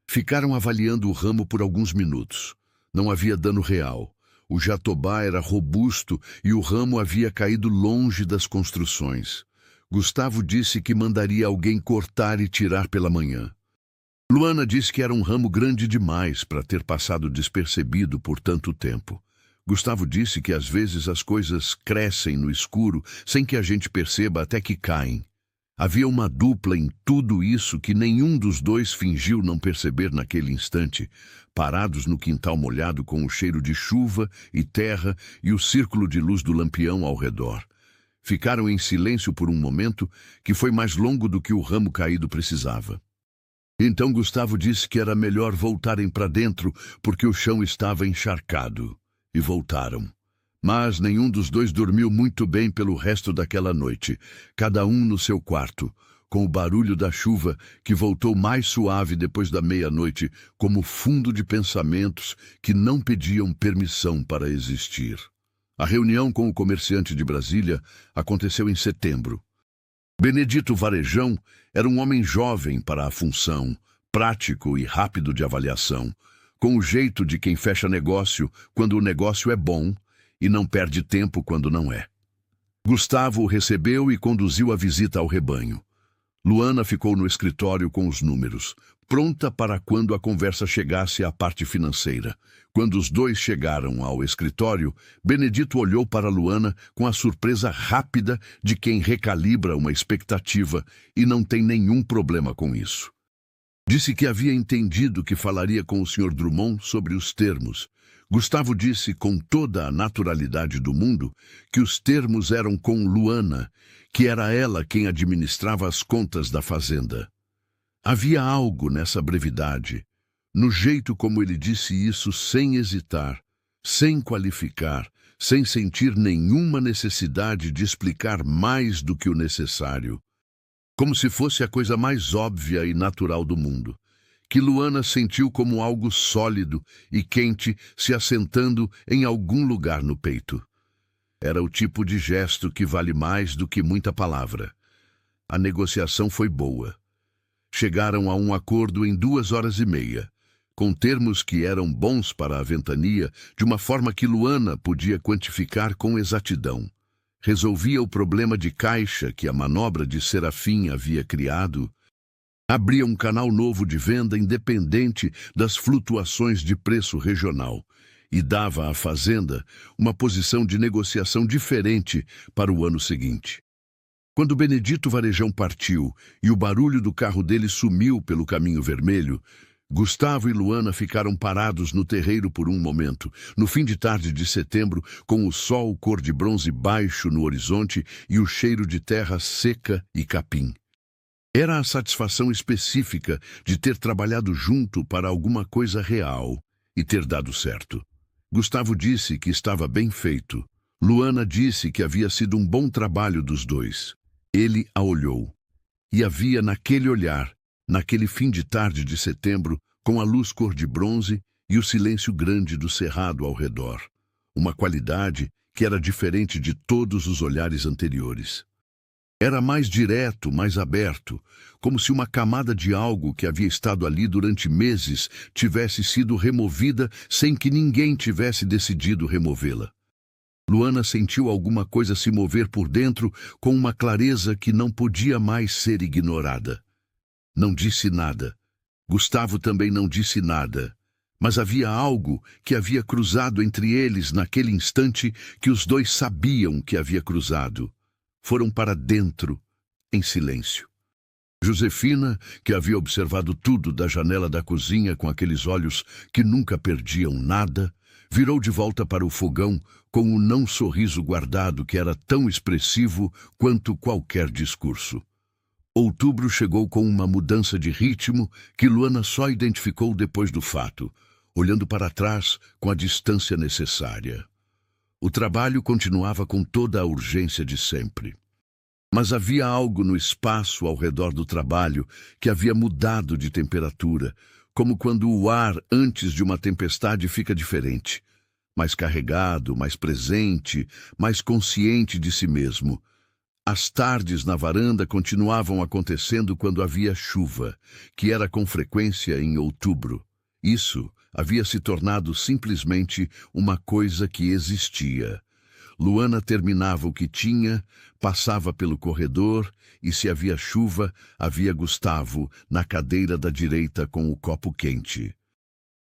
Ficaram avaliando o ramo por alguns minutos. Não havia dano real. O jatobá era robusto e o ramo havia caído longe das construções. Gustavo disse que mandaria alguém cortar e tirar pela manhã. Luana disse que era um ramo grande demais para ter passado despercebido por tanto tempo. Gustavo disse que às vezes as coisas crescem no escuro sem que a gente perceba até que caem. Havia uma dupla em tudo isso que nenhum dos dois fingiu não perceber naquele instante, parados no quintal molhado com o cheiro de chuva e terra e o círculo de luz do lampião ao redor. Ficaram em silêncio por um momento que foi mais longo do que o ramo caído precisava. Então Gustavo disse que era melhor voltarem para dentro porque o chão estava encharcado. E voltaram. Mas nenhum dos dois dormiu muito bem pelo resto daquela noite, cada um no seu quarto, com o barulho da chuva que voltou mais suave depois da meia-noite, como fundo de pensamentos que não pediam permissão para existir. A reunião com o comerciante de Brasília aconteceu em setembro. Benedito Varejão era um homem jovem para a função, prático e rápido de avaliação, com o jeito de quem fecha negócio quando o negócio é bom e não perde tempo quando não é. Gustavo o recebeu e conduziu a visita ao rebanho. Luana ficou no escritório com os números, pronta para quando a conversa chegasse à parte financeira. Quando os dois chegaram ao escritório, Benedito olhou para Luana com a surpresa rápida de quem recalibra uma expectativa e não tem nenhum problema com isso. Disse que havia entendido que falaria com o Sr. Drummond sobre os termos. Gustavo disse com toda a naturalidade do mundo que os termos eram com Luana, que era ela quem administrava as contas da fazenda. Havia algo nessa brevidade, no jeito como ele disse isso sem hesitar, sem qualificar, sem sentir nenhuma necessidade de explicar mais do que o necessário. Como se fosse a coisa mais óbvia e natural do mundo, que Luana sentiu como algo sólido e quente se assentando em algum lugar no peito. Era o tipo de gesto que vale mais do que muita palavra. A negociação foi boa. Chegaram a um acordo em 2 horas e meia, com termos que eram bons para a ventania, de uma forma que Luana podia quantificar com exatidão. Resolvia o problema de caixa que a manobra de Serafim havia criado, abria um canal novo de venda independente das flutuações de preço regional e dava à fazenda uma posição de negociação diferente para o ano seguinte. Quando Benedito Varejão partiu e o barulho do carro dele sumiu pelo caminho vermelho, Gustavo e Luana ficaram parados no terreiro por um momento, no fim de tarde de setembro, com o sol cor de bronze baixo no horizonte e o cheiro de terra seca e capim. Era a satisfação específica de ter trabalhado junto para alguma coisa real e ter dado certo. Gustavo disse que estava bem feito. Luana disse que havia sido um bom trabalho dos dois. Ele a olhou. E havia naquele olhar, naquele fim de tarde de setembro, com a luz cor de bronze e o silêncio grande do cerrado ao redor, uma qualidade que era diferente de todos os olhares anteriores. Era mais direto, mais aberto, como se uma camada de algo que havia estado ali durante meses tivesse sido removida sem que ninguém tivesse decidido removê-la. Luana sentiu alguma coisa se mover por dentro com uma clareza que não podia mais ser ignorada. Não disse nada. Gustavo também não disse nada. Mas havia algo que havia cruzado entre eles naquele instante que os dois sabiam que havia cruzado. Foram para dentro, em silêncio. Josefina, que havia observado tudo da janela da cozinha com aqueles olhos que nunca perdiam nada, virou de volta para o fogão com um não sorriso guardado que era tão expressivo quanto qualquer discurso. Outubro chegou com uma mudança de ritmo que Luana só identificou depois do fato, olhando para trás com a distância necessária. O trabalho continuava com toda a urgência de sempre. Mas havia algo no espaço ao redor do trabalho que havia mudado de temperatura, como quando o ar antes de uma tempestade fica diferente, mais carregado, mais presente, mais consciente de si mesmo. As tardes na varanda continuavam acontecendo quando havia chuva, que era com frequência em outubro. Isso havia se tornado simplesmente uma coisa que existia. Luana terminava o que tinha, passava pelo corredor e, se havia chuva, havia Gustavo na cadeira da direita com o copo quente.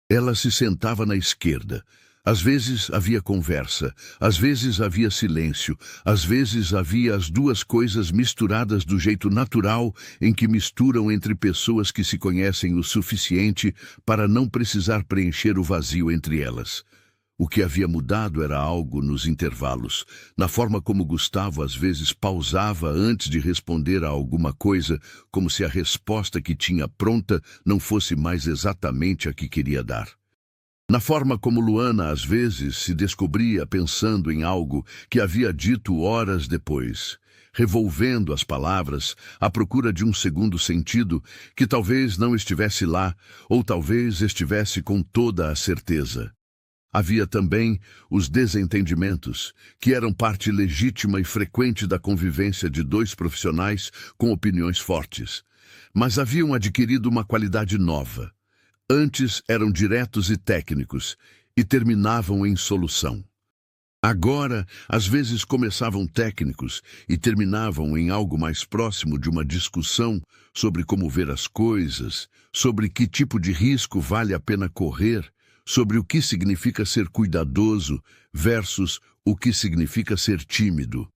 Ela se sentava na esquerda. Às vezes havia conversa, às vezes havia silêncio, às vezes havia as duas coisas misturadas do jeito natural em que misturam entre pessoas que se conhecem o suficiente para não precisar preencher o vazio entre elas. O que havia mudado era algo nos intervalos, na forma como Gustavo às vezes pausava antes de responder a alguma coisa, como se a resposta que tinha pronta não fosse mais exatamente a que queria dar. Na forma como Luana às vezes se descobria pensando em algo que havia dito horas depois, revolvendo as palavras à procura de um segundo sentido que talvez não estivesse lá, ou talvez estivesse com toda a certeza. Havia também os desentendimentos, que eram parte legítima e frequente da convivência de dois profissionais com opiniões fortes, mas haviam adquirido uma qualidade nova. Antes eram diretos e técnicos e terminavam em solução. Agora, às vezes começavam técnicos e terminavam em algo mais próximo de uma discussão sobre como ver as coisas, sobre que tipo de risco vale a pena correr, sobre o que significa ser cuidadoso versus o que significa ser tímido.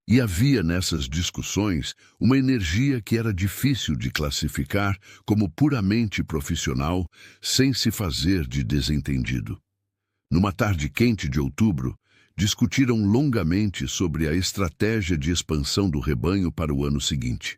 E havia nessas discussões uma energia que era difícil de classificar como puramente profissional, sem se fazer de desentendido. Numa tarde quente de outubro, discutiram longamente sobre a estratégia de expansão do rebanho para o ano seguinte.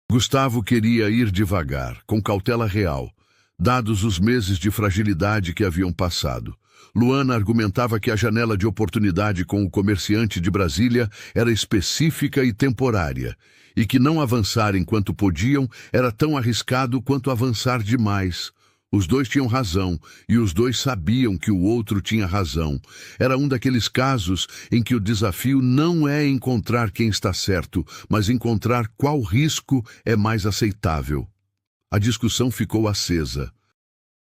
Gustavo queria ir devagar, com cautela real, dados os meses de fragilidade que haviam passado. Luana argumentava que a janela de oportunidade com o comerciante de Brasília era específica e temporária, e que não avançar enquanto podiam era tão arriscado quanto avançar demais, Os dois tinham razão, e os dois sabiam que o outro tinha razão. Era um daqueles casos em que o desafio não é encontrar quem está certo, mas encontrar qual risco é mais aceitável. A discussão ficou acesa.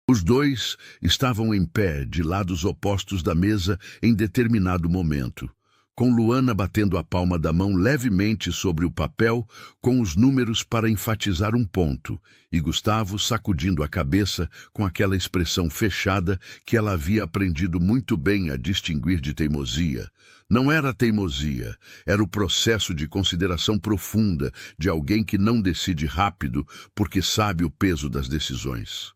Os dois estavam em pé, de lados opostos da mesa, em determinado momento, com Luana batendo a palma da mão levemente sobre o papel, com os números para enfatizar um ponto, e Gustavo sacudindo a cabeça com aquela expressão fechada que ela havia aprendido muito bem a distinguir de teimosia. Não era teimosia, era o processo de consideração profunda de alguém que não decide rápido porque sabe o peso das decisões.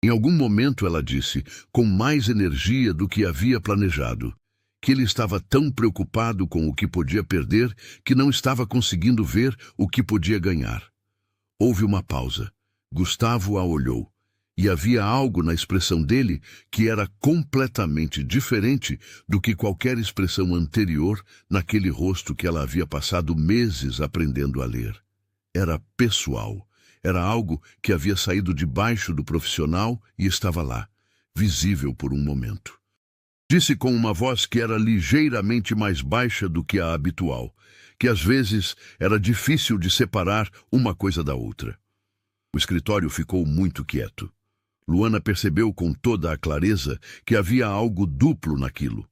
Em algum momento ela disse, com mais energia do que havia planejado, que ele estava tão preocupado com o que podia perder que não estava conseguindo ver o que podia ganhar. Houve uma pausa. Gustavo a olhou, e havia algo na expressão dele que era completamente diferente do que qualquer expressão anterior naquele rosto que ela havia passado meses aprendendo a ler. Era pessoal. Era algo que havia saído debaixo do profissional e estava lá, visível por um momento. Disse com uma voz que era ligeiramente mais baixa do que a habitual, que às vezes era difícil de separar uma coisa da outra. O escritório ficou muito quieto. Luana percebeu com toda a clareza que havia algo duplo naquilo.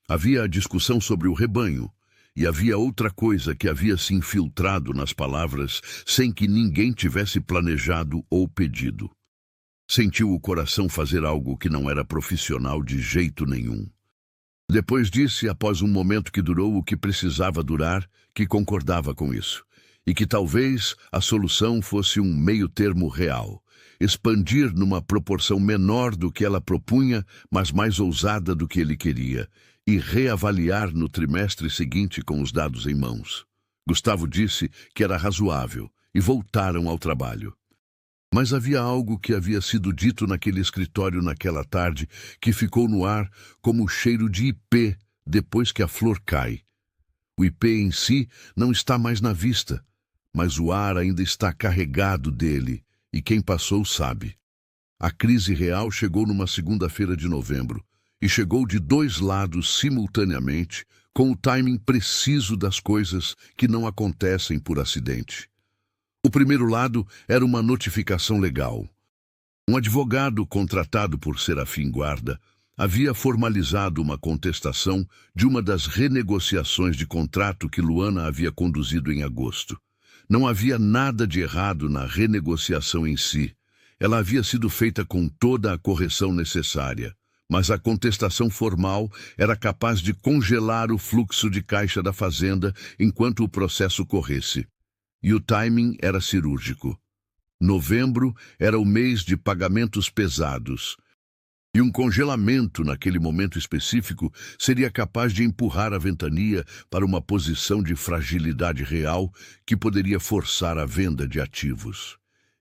Havia a discussão sobre o rebanho, e havia outra coisa que havia se infiltrado nas palavras sem que ninguém tivesse planejado ou pedido. Sentiu o coração fazer algo que não era profissional de jeito nenhum. Depois disse, após um momento que durou o que precisava durar, que concordava com isso, e que talvez a solução fosse um meio-termo real, expandir numa proporção menor do que ela propunha, mas mais ousada do que ele queria, e reavaliar no trimestre seguinte com os dados em mãos. Gustavo disse que era razoável, e voltaram ao trabalho. Mas havia algo que havia sido dito naquele escritório naquela tarde que ficou no ar como o cheiro de ipê depois que a flor cai. O ipê em si não está mais na vista, mas o ar ainda está carregado dele, e quem passou sabe. A crise real chegou numa segunda-feira de novembro, e chegou de dois lados simultaneamente, com o timing preciso das coisas que não acontecem por acidente. O primeiro lado era uma notificação legal. Um advogado contratado por Serafim Guarda havia formalizado uma contestação de uma das renegociações de contrato que Luana havia conduzido em agosto. Não havia nada de errado na renegociação em si. Ela havia sido feita com toda a correção necessária, mas a contestação formal era capaz de congelar o fluxo de caixa da fazenda enquanto o processo corresse. E o timing era cirúrgico. Novembro era o mês de pagamentos pesados, e um congelamento naquele momento específico seria capaz de empurrar a ventania para uma posição de fragilidade real que poderia forçar a venda de ativos.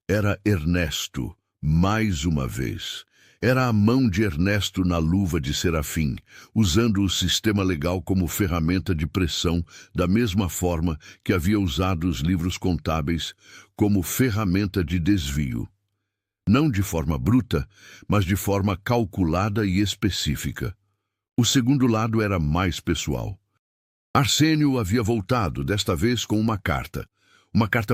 Era Ernesto, mais uma vez. Era a mão de Ernesto na luva de Serafim, usando o sistema legal como ferramenta de pressão, da mesma forma que havia usado os livros contábeis como ferramenta de desvio. Não de forma bruta, mas de forma calculada e específica. O segundo lado era mais pessoal. Arsênio havia voltado, desta vez com uma carta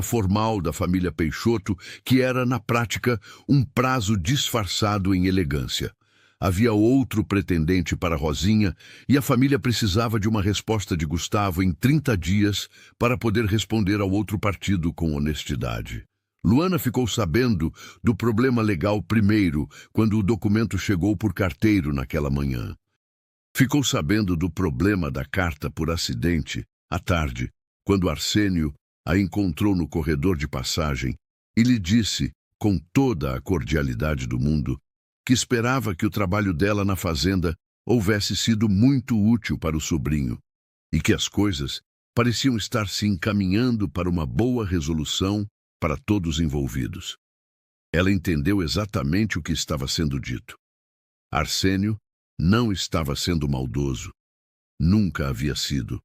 formal da família Peixoto, que era, na prática, um prazo disfarçado em elegância. Havia outro pretendente para Rosinha e a família precisava de uma resposta de Gustavo em 30 dias para poder responder ao outro partido com honestidade. Luana ficou sabendo do problema legal primeiro, quando o documento chegou por carteiro naquela manhã. Ficou sabendo do problema da carta por acidente à tarde, quando Arsênio a encontrou no corredor de passagem e lhe disse, com toda a cordialidade do mundo, que esperava que o trabalho dela na fazenda houvesse sido muito útil para o sobrinho e que as coisas pareciam estar se encaminhando para uma boa resolução para todos envolvidos. Ela entendeu exatamente o que estava sendo dito. Arsênio não estava sendo maldoso. Nunca havia sido.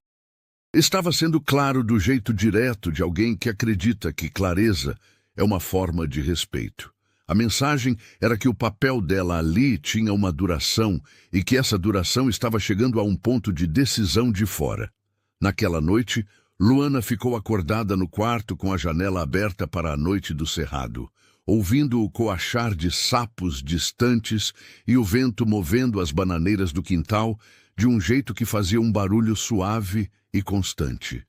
Estava sendo claro do jeito direto de alguém que acredita que clareza é uma forma de respeito. A mensagem era que o papel dela ali tinha uma duração e que essa duração estava chegando a um ponto de decisão de fora. Naquela noite, Luana ficou acordada no quarto com a janela aberta para a noite do cerrado, ouvindo o coachar de sapos distantes e o vento movendo as bananeiras do quintal de um jeito que fazia um barulho suave e constante.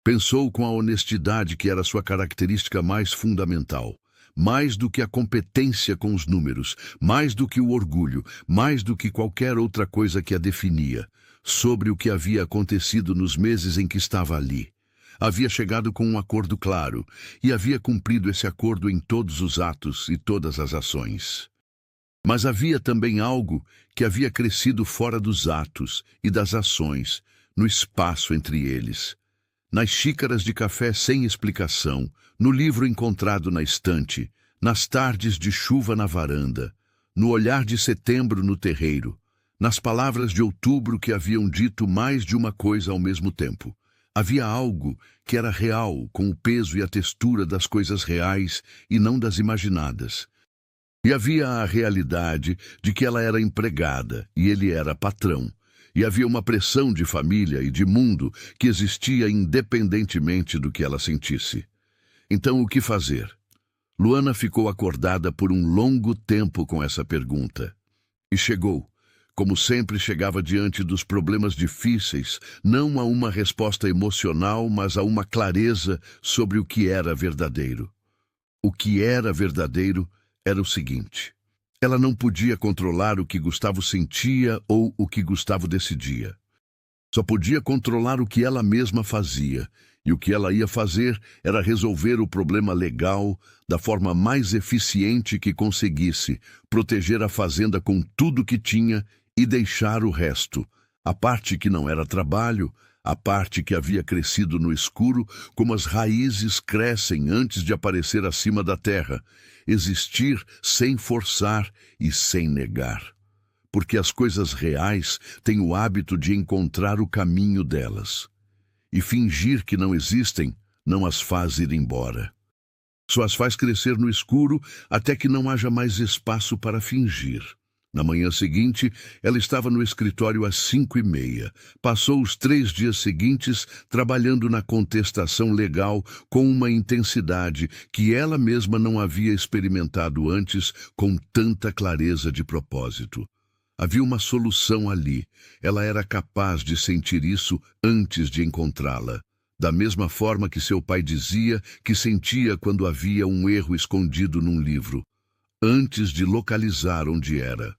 Pensou com a honestidade que era sua característica mais fundamental. Mais do que a competência com os números, mais do que o orgulho, mais do que qualquer outra coisa que a definia, sobre o que havia acontecido nos meses em que estava ali. Havia chegado com um acordo claro, e havia cumprido esse acordo em todos os atos e todas as ações. Mas havia também algo que havia crescido fora dos atos e das ações, no espaço entre eles. Nas xícaras de café sem explicação, no livro encontrado na estante, nas tardes de chuva na varanda, no olhar de setembro no terreiro, nas palavras de outubro que haviam dito mais de uma coisa ao mesmo tempo. Havia algo que era real, com o peso e a textura das coisas reais e não das imaginadas. E havia a realidade de que ela era empregada e ele era patrão. E havia uma pressão de família e de mundo que existia independentemente do que ela sentisse. Então, o que fazer? Luana ficou acordada por um longo tempo com essa pergunta. E chegou, como sempre chegava diante dos problemas difíceis, não a uma resposta emocional, mas a uma clareza sobre o que era verdadeiro. O que era verdadeiro era o seguinte: ela não podia controlar o que Gustavo sentia ou o que Gustavo decidia. Só podia controlar o que ela mesma fazia, e o que ela ia fazer era resolver o problema legal da forma mais eficiente que conseguisse, proteger a fazenda com tudo que tinha e deixar o resto, a parte que não era trabalho, a parte que havia crescido no escuro, como as raízes crescem antes de aparecer acima da terra, existir sem forçar e sem negar. Porque as coisas reais têm o hábito de encontrar o caminho delas. E fingir que não existem não as faz ir embora. Só as faz crescer no escuro até que não haja mais espaço para fingir. Na manhã seguinte, ela estava no escritório às 5h30. Passou os 3 dias seguintes trabalhando na contestação legal com uma intensidade que ela mesma não havia experimentado antes com tanta clareza de propósito. Havia uma solução ali. Ela era capaz de sentir isso antes de encontrá-la. Da mesma forma que seu pai dizia que sentia quando havia um erro escondido num livro, antes de localizar onde era.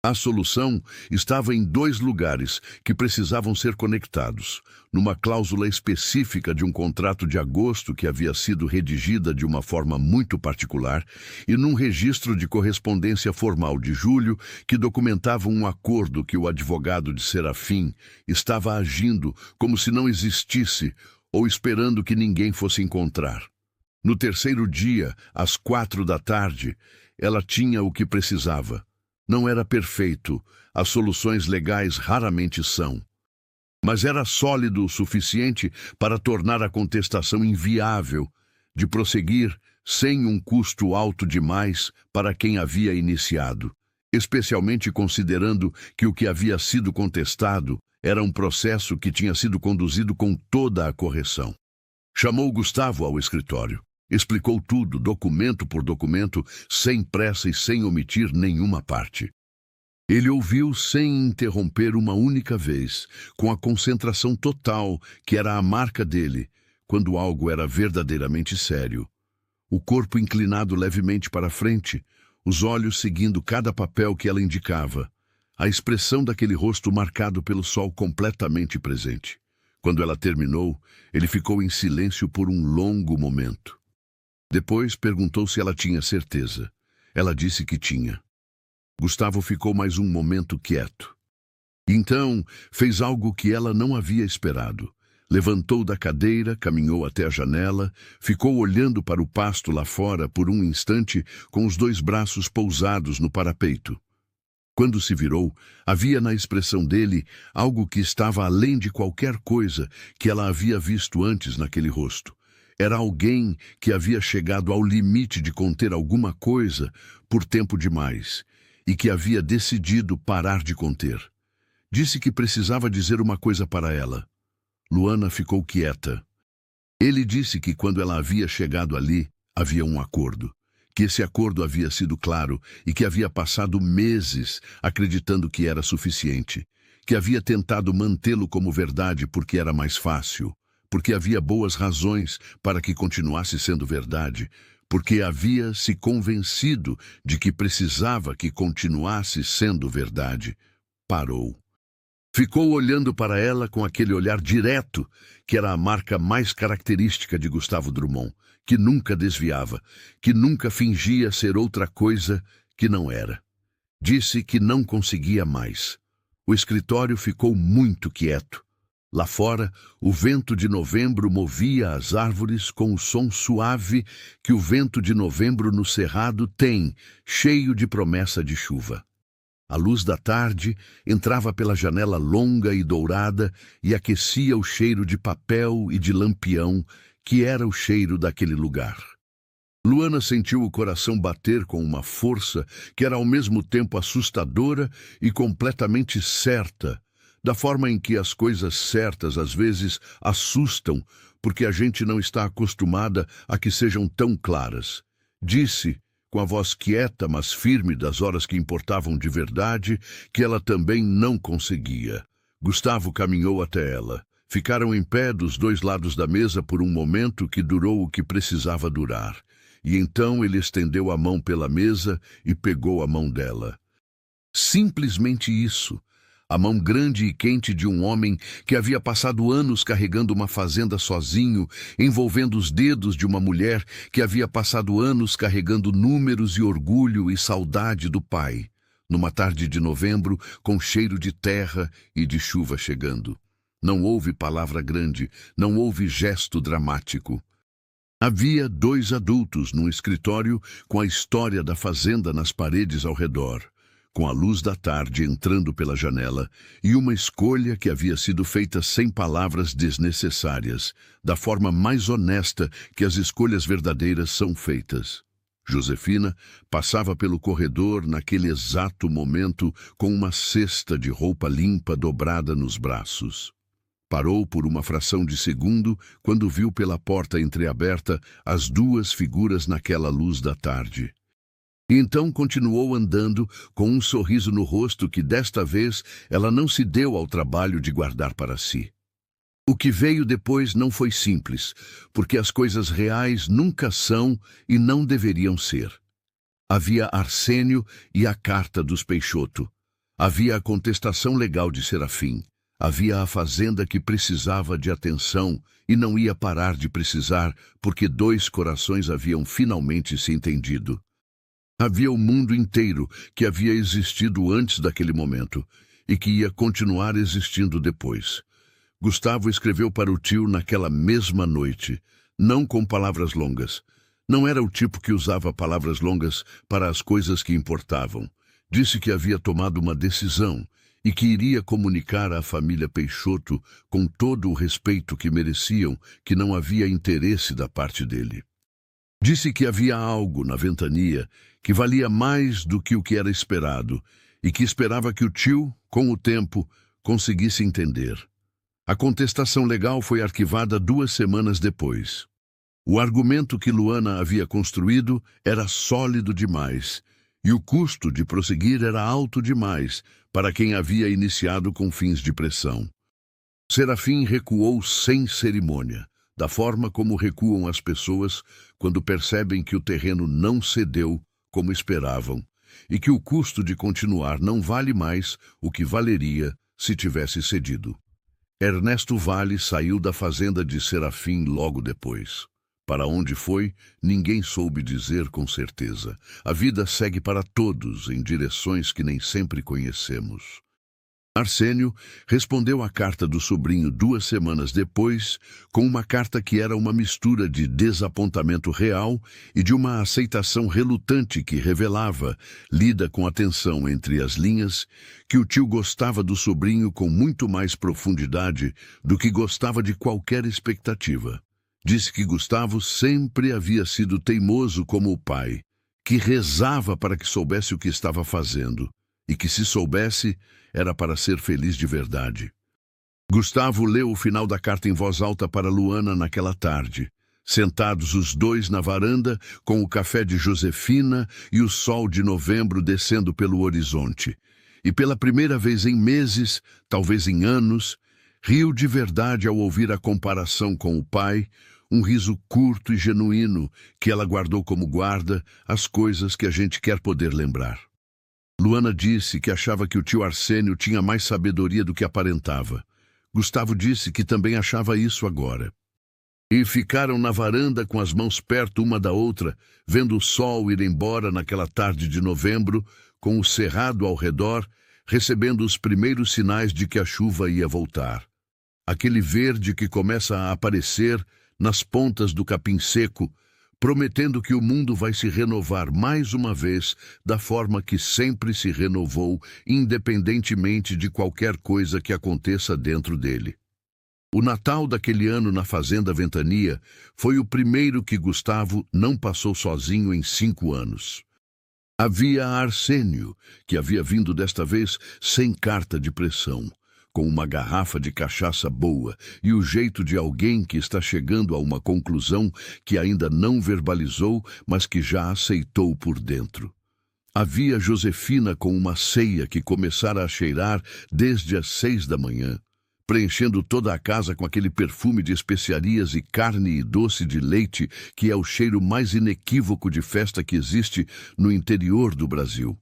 A solução estava em 2 lugares que precisavam ser conectados, numa cláusula específica de um contrato de agosto que havia sido redigida de uma forma muito particular e num registro de correspondência formal de julho que documentava um acordo que o advogado de Serafim estava agindo como se não existisse ou esperando que ninguém fosse encontrar. No terceiro dia, às 4 da tarde, ela tinha o que precisava. Não era perfeito, as soluções legais raramente são. Mas era sólido o suficiente para tornar a contestação inviável, de prosseguir sem um custo alto demais para quem havia iniciado, especialmente considerando que o que havia sido contestado era um processo que tinha sido conduzido com toda a correção. Chamou Gustavo ao escritório. Explicou tudo, documento por documento, sem pressa e sem omitir nenhuma parte. Ele ouviu sem interromper uma única vez, com a concentração total que era a marca dele, quando algo era verdadeiramente sério. O corpo inclinado levemente para frente, os olhos seguindo cada papel que ela indicava, a expressão daquele rosto marcado pelo sol completamente presente. Quando ela terminou, ele ficou em silêncio por um longo momento. Depois perguntou se ela tinha certeza. Ela disse que tinha. Gustavo ficou mais um momento quieto. Então, fez algo que ela não havia esperado. Levantou da cadeira, caminhou até a janela, ficou olhando para o pasto lá fora por um instante com os 2 braços pousados no parapeito. Quando se virou, havia na expressão dele algo que estava além de qualquer coisa que ela havia visto antes naquele rosto. Era alguém que havia chegado ao limite de conter alguma coisa por tempo demais e que havia decidido parar de conter. Disse que precisava dizer uma coisa para ela. Luana ficou quieta. Ele disse que quando ela havia chegado ali, havia um acordo. Que esse acordo havia sido claro e que havia passado meses acreditando que era suficiente. Que havia tentado mantê-lo como verdade porque era mais fácil. Porque havia boas razões para que continuasse sendo verdade. Porque havia se convencido de que precisava que continuasse sendo verdade. Parou. Ficou olhando para ela com aquele olhar direto, que era a marca mais característica de Gustavo Drummond, que nunca desviava, que nunca fingia ser outra coisa que não era. Disse que não conseguia mais. O escritório ficou muito quieto. Lá fora, o vento de novembro movia as árvores com o som suave que o vento de novembro no cerrado tem, cheio de promessa de chuva. A luz da tarde entrava pela janela longa e dourada e aquecia o cheiro de papel e de lampião, que era o cheiro daquele lugar. Luana sentiu o coração bater com uma força que era ao mesmo tempo assustadora e completamente certa, da forma em que as coisas certas às vezes assustam, porque a gente não está acostumada a que sejam tão claras. Disse, com a voz quieta, mas firme das horas que importavam de verdade, que ela também não conseguia. Gustavo caminhou até ela. Ficaram em pé dos dois lados da mesa por um momento que durou o que precisava durar. E então ele estendeu a mão pela mesa e pegou a mão dela. Simplesmente isso. A mão grande e quente de um homem que havia passado anos carregando uma fazenda sozinho, envolvendo os dedos de uma mulher que havia passado anos carregando números e orgulho e saudade do pai, numa tarde de novembro com cheiro de terra e de chuva chegando. Não houve palavra grande, não houve gesto dramático. Havia dois adultos num escritório com a história da fazenda nas paredes ao redor, com a luz da tarde entrando pela janela, e uma escolha que havia sido feita sem palavras desnecessárias, da forma mais honesta que as escolhas verdadeiras são feitas. Josefina passava pelo corredor naquele exato momento com uma cesta de roupa limpa dobrada nos braços. Parou por uma fração de segundo quando viu pela porta entreaberta as duas figuras naquela luz da tarde. E então continuou andando com um sorriso no rosto que desta vez ela não se deu ao trabalho de guardar para si. O que veio depois não foi simples, porque as coisas reais nunca são e não deveriam ser. Havia Arsênio e a carta dos Peixoto. Havia a contestação legal de Serafim. Havia a fazenda que precisava de atenção e não ia parar de precisar porque dois corações haviam finalmente se entendido. Havia o mundo inteiro que havia existido antes daquele momento e que ia continuar existindo depois. Gustavo escreveu para o tio naquela mesma noite, não com palavras longas. Não era o tipo que usava palavras longas para as coisas que importavam. Disse que havia tomado uma decisão e que iria comunicar à família Peixoto com todo o respeito que mereciam, que não havia interesse da parte dele. Disse que havia algo na ventania que valia mais do que o que era esperado e que esperava que o tio, com o tempo, conseguisse entender. A contestação legal foi arquivada 2 semanas depois. O argumento que Luana havia construído era sólido demais e o custo de prosseguir era alto demais para quem havia iniciado com fins de pressão. Serafim recuou sem cerimônia, da forma como recuam as pessoas quando percebem que o terreno não cedeu como esperavam e que o custo de continuar não vale mais o que valeria se tivesse cedido. Ernesto Vale saiu da fazenda de Serafim logo depois. Para onde foi, ninguém soube dizer com certeza. A vida segue para todos em direções que nem sempre conhecemos. Arsênio respondeu à carta do sobrinho 2 semanas depois, com uma carta que era uma mistura de desapontamento real e de uma aceitação relutante que revelava, lida com atenção entre as linhas, que o tio gostava do sobrinho com muito mais profundidade do que gostava de qualquer expectativa. Disse que Gustavo sempre havia sido teimoso como o pai, que rezava para que soubesse o que estava fazendo, e que se soubesse, era para ser feliz de verdade. Gustavo leu o final da carta em voz alta para Luana naquela tarde, sentados os dois na varanda, com o café de Josefina e o sol de novembro descendo pelo horizonte. E pela primeira vez em meses, talvez em anos, riu de verdade ao ouvir a comparação com o pai, um riso curto e genuíno que ela guardou como guarda as coisas que a gente quer poder lembrar. Luana disse que achava que o tio Arsênio tinha mais sabedoria do que aparentava. Gustavo disse que também achava isso agora. E ficaram na varanda com as mãos perto uma da outra, vendo o sol ir embora naquela tarde de novembro, com o cerrado ao redor, recebendo os primeiros sinais de que a chuva ia voltar. Aquele verde que começa a aparecer nas pontas do capim seco, prometendo que o mundo vai se renovar mais uma vez da forma que sempre se renovou, independentemente de qualquer coisa que aconteça dentro dele. O Natal daquele ano na Fazenda Ventania foi o primeiro que Gustavo não passou sozinho em 5 anos. Havia Arsênio, que havia vindo desta vez sem carta de pressão, com uma garrafa de cachaça boa e o jeito de alguém que está chegando a uma conclusão que ainda não verbalizou, mas que já aceitou por dentro. Havia Josefina com uma ceia que começara a cheirar desde as 6 da manhã, preenchendo toda a casa com aquele perfume de especiarias e carne e doce de leite que é o cheiro mais inequívoco de festa que existe no interior do Brasil.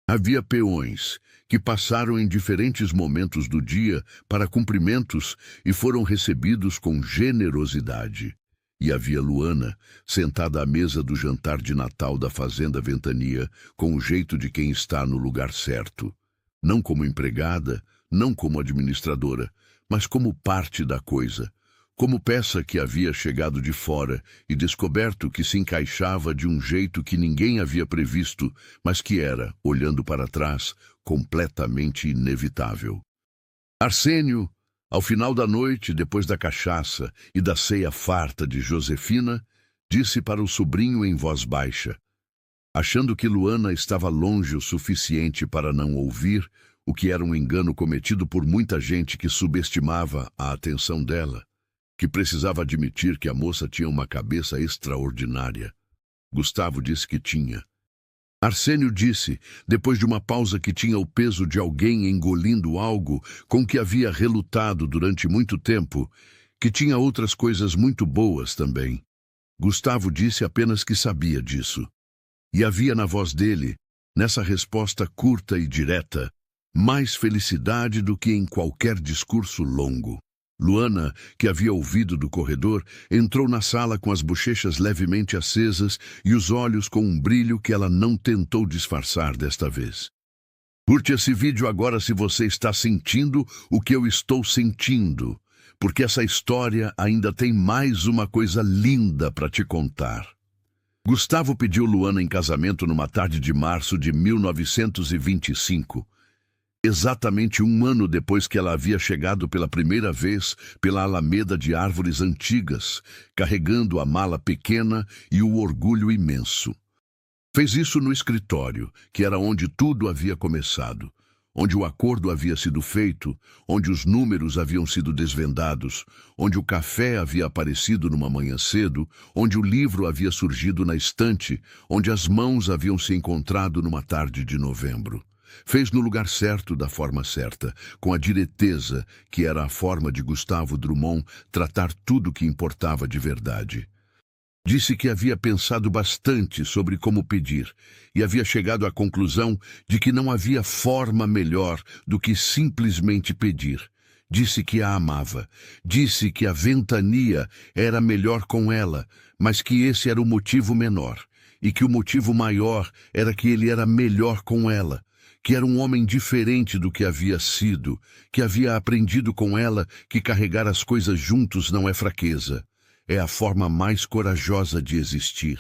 Havia peões que passaram em diferentes momentos do dia para cumprimentos e foram recebidos com generosidade. E havia Luana, sentada à mesa do jantar de Natal da Fazenda Ventania, com o jeito de quem está no lugar certo. Não como empregada, não como administradora, mas como parte da coisa, como peça que havia chegado de fora e descoberto que se encaixava de um jeito que ninguém havia previsto, mas que era, olhando para trás, completamente inevitável. Arsênio, ao final da noite, depois da cachaça e da ceia farta de Josefina, disse para o sobrinho em voz baixa, achando que Luana estava longe o suficiente para não ouvir, o que era um engano cometido por muita gente que subestimava a atenção dela, que precisava admitir que a moça tinha uma cabeça extraordinária. Gustavo disse que tinha. Arsênio disse, depois de uma pausa que tinha o peso de alguém engolindo algo com que havia relutado durante muito tempo, que tinha outras coisas muito boas também. Gustavo disse apenas que sabia disso. E havia na voz dele, nessa resposta curta e direta, mais felicidade do que em qualquer discurso longo. Luana, que havia ouvido do corredor, entrou na sala com as bochechas levemente acesas e os olhos com um brilho que ela não tentou disfarçar desta vez. Curte esse vídeo agora se você está sentindo o que eu estou sentindo, porque essa história ainda tem mais uma coisa linda para te contar. Gustavo pediu Luana em casamento numa tarde de março de 1925. Exatamente 1 ano depois que ela havia chegado pela primeira vez pela alameda de árvores antigas, carregando a mala pequena e o orgulho imenso. Fez isso no escritório, que era onde tudo havia começado, onde o acordo havia sido feito, onde os números haviam sido desvendados, onde o café havia aparecido numa manhã cedo, onde o livro havia surgido na estante, onde as mãos haviam se encontrado numa tarde de novembro. Fez no lugar certo da forma certa, com a direteza que era a forma de Gustavo Drummond tratar tudo que importava de verdade. Disse que havia pensado bastante sobre como pedir e havia chegado à conclusão de que não havia forma melhor do que simplesmente pedir. Disse que a amava. Disse que a ventania era melhor com ela, mas que esse era o motivo menor, e que o motivo maior era que ele era melhor com ela, que era um homem diferente do que havia sido, que havia aprendido com ela que carregar as coisas juntos não é fraqueza, é a forma mais corajosa de existir.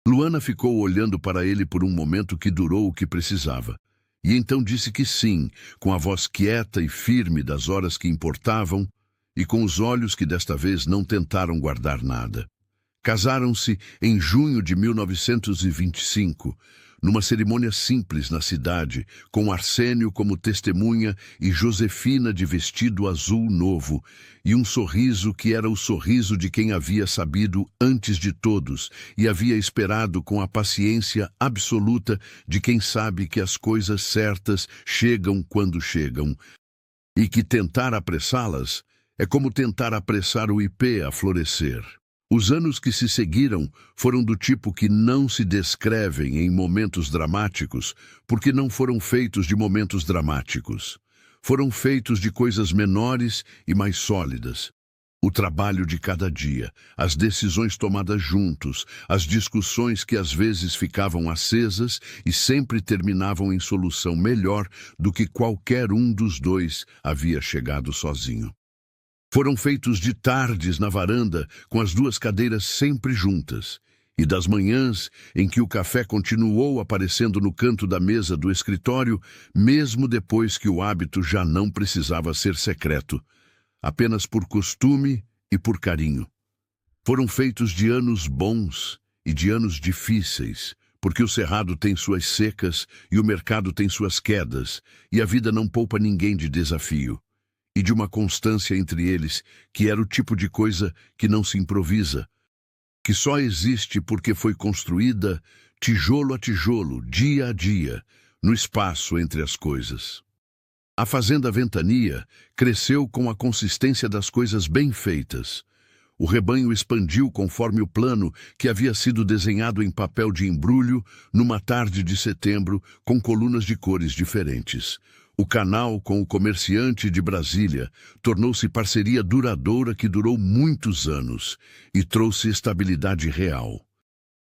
Luana ficou olhando para ele por um momento que durou o que precisava, e então disse que sim, com a voz quieta e firme das horas que importavam, e com os olhos que desta vez não tentaram guardar nada. Casaram-se em junho de 1925, numa cerimônia simples na cidade, com Arsênio como testemunha e Josefina de vestido azul novo, e um sorriso que era o sorriso de quem havia sabido antes de todos e havia esperado com a paciência absoluta de quem sabe que as coisas certas chegam quando chegam, e que tentar apressá-las é como tentar apressar o ipê a florescer. Os anos que se seguiram foram do tipo que não se descrevem em momentos dramáticos, porque não foram feitos de momentos dramáticos. Foram feitos de coisas menores e mais sólidas. O trabalho de cada dia, as decisões tomadas juntos, as discussões que às vezes ficavam acesas e sempre terminavam em solução melhor do que qualquer um dos dois havia chegado sozinho. Foram feitos de tardes na varanda, com as duas cadeiras sempre juntas, e das manhãs em que o café continuou aparecendo no canto da mesa do escritório, mesmo depois que o hábito já não precisava ser secreto, apenas por costume e por carinho. Foram feitos de anos bons e de anos difíceis, porque o cerrado tem suas secas e o mercado tem suas quedas, e a vida não poupa ninguém de desafio. E de uma constância entre eles, que era o tipo de coisa que não se improvisa, que só existe porque foi construída tijolo a tijolo, dia a dia, no espaço entre as coisas. A fazenda Ventania cresceu com a consistência das coisas bem feitas. O rebanho expandiu conforme o plano que havia sido desenhado em papel de embrulho numa tarde de setembro com colunas de cores diferentes. O canal com o comerciante de Brasília tornou-se parceria duradoura que durou muitos anos e trouxe estabilidade real.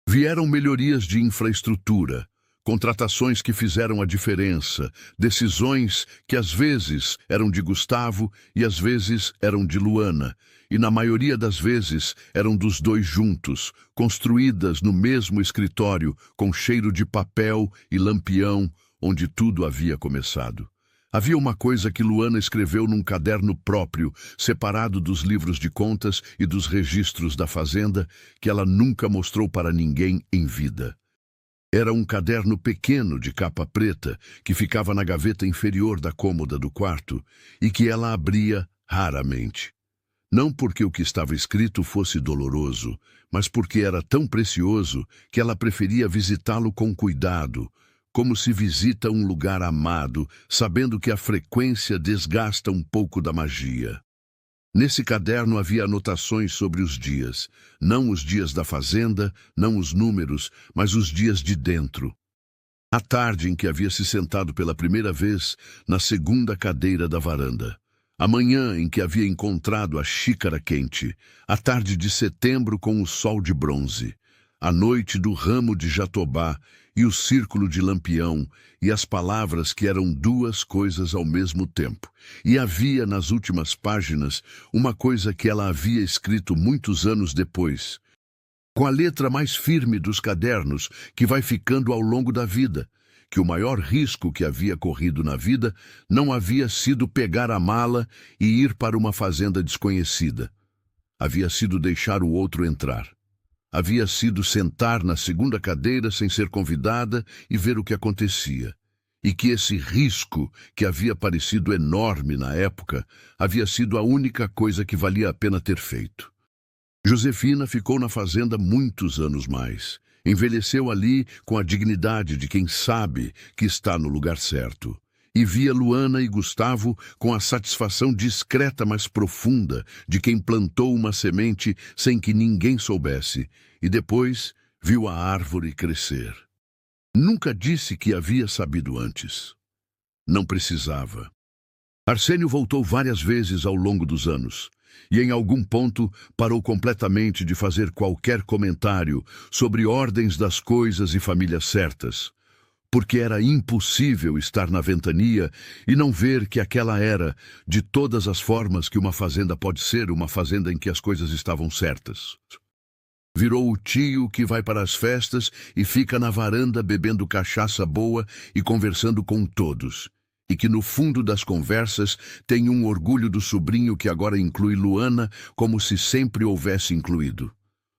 Vieram melhorias de infraestrutura, contratações que fizeram a diferença, decisões que às vezes eram de Gustavo e às vezes eram de Luana, e na maioria das vezes eram dos dois juntos, construídas no mesmo escritório, com cheiro de papel e lampião, onde tudo havia começado. Havia uma coisa que Luana escreveu num caderno próprio, separado dos livros de contas e dos registros da fazenda, que ela nunca mostrou para ninguém em vida. Era um caderno pequeno de capa preta, que ficava na gaveta inferior da cômoda do quarto, e que ela abria raramente. Não porque o que estava escrito fosse doloroso, mas porque era tão precioso que ela preferia visitá-lo com cuidado, como se visita um lugar amado, sabendo que a frequência desgasta um pouco da magia. Nesse caderno havia anotações sobre os dias, não os dias da fazenda, não os números, mas os dias de dentro. A tarde em que havia se sentado pela primeira vez na segunda cadeira da varanda. A manhã em que havia encontrado a xícara quente. A tarde de setembro com o sol de bronze. A noite do ramo de jatobá e o círculo de lampião, e as palavras que eram duas coisas ao mesmo tempo. E havia nas últimas páginas uma coisa que ela havia escrito muitos anos depois, com a letra mais firme dos cadernos que vai ficando ao longo da vida, que o maior risco que havia corrido na vida não havia sido pegar a mala e ir para uma fazenda desconhecida. Havia sido deixar o outro entrar. Havia sido sentar na segunda cadeira sem ser convidada e ver o que acontecia. E que esse risco, que havia parecido enorme na época, havia sido a única coisa que valia a pena ter feito. Josefina ficou na fazenda muitos anos mais. Envelheceu ali com a dignidade de quem sabe que está no lugar certo. E via Luana e Gustavo com a satisfação discreta, mas profunda, de quem plantou uma semente sem que ninguém soubesse, e depois viu a árvore crescer. Nunca disse que havia sabido antes. Não precisava. Arsênio voltou várias vezes ao longo dos anos, e em algum ponto parou completamente de fazer qualquer comentário sobre ordens das coisas e famílias certas, porque era impossível estar na Ventania e não ver que aquela era, de todas as formas que uma fazenda pode ser, uma fazenda em que as coisas estavam certas. Virou o tio que vai para as festas e fica na varanda bebendo cachaça boa e conversando com todos, e que no fundo das conversas tem um orgulho do sobrinho que agora inclui Luana como se sempre houvesse incluído.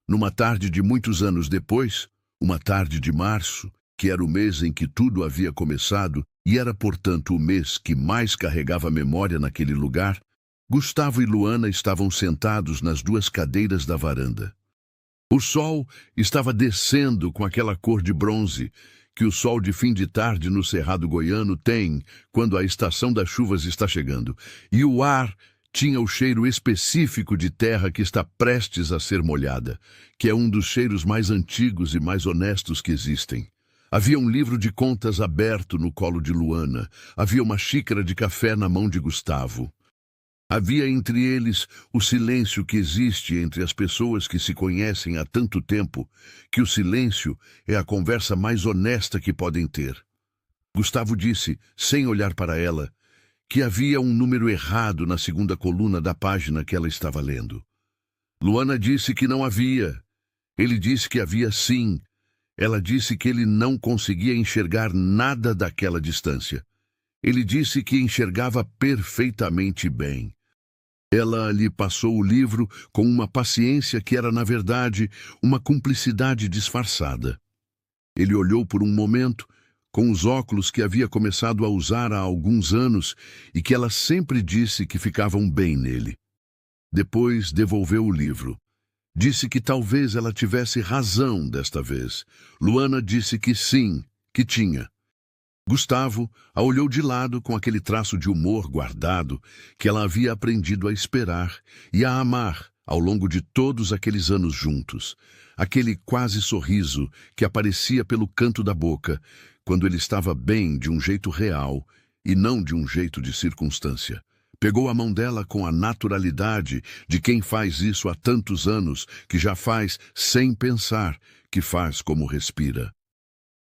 Numa tarde de muitos anos depois, uma tarde de março, que era o mês em que tudo havia começado e era, portanto, o mês que mais carregava memória naquele lugar, Gustavo e Luana estavam sentados nas duas cadeiras da varanda. O sol estava descendo com aquela cor de bronze que o sol de fim de tarde no Cerrado Goiano tem quando a estação das chuvas está chegando, e o ar tinha o cheiro específico de terra que está prestes a ser molhada, que é um dos cheiros mais antigos e mais honestos que existem. Havia um livro de contas aberto no colo de Luana, havia uma xícara de café na mão de Gustavo. Havia entre eles o silêncio que existe entre as pessoas que se conhecem há tanto tempo, que o silêncio é a conversa mais honesta que podem ter. Gustavo disse, sem olhar para ela, que havia um número errado na segunda coluna da página que ela estava lendo. Luana disse que não havia. Ele disse que havia sim. Ela disse que ele não conseguia enxergar nada daquela distância. Ele disse que enxergava perfeitamente bem. Ela lhe passou o livro com uma paciência que era, na verdade, uma cumplicidade disfarçada. Ele olhou por um momento, com os óculos que havia começado a usar há alguns anos e que ela sempre disse que ficavam bem nele. Depois devolveu o livro. Disse que talvez ela tivesse razão desta vez. Luana disse que sim, que tinha. Gustavo a olhou de lado com aquele traço de humor guardado que ela havia aprendido a esperar e a amar ao longo de todos aqueles anos juntos. Aquele quase sorriso que aparecia pelo canto da boca quando ele estava bem de um jeito real e não de um jeito de circunstância. Pegou a mão dela com a naturalidade de quem faz isso há tantos anos, que já faz sem pensar, que faz como respira.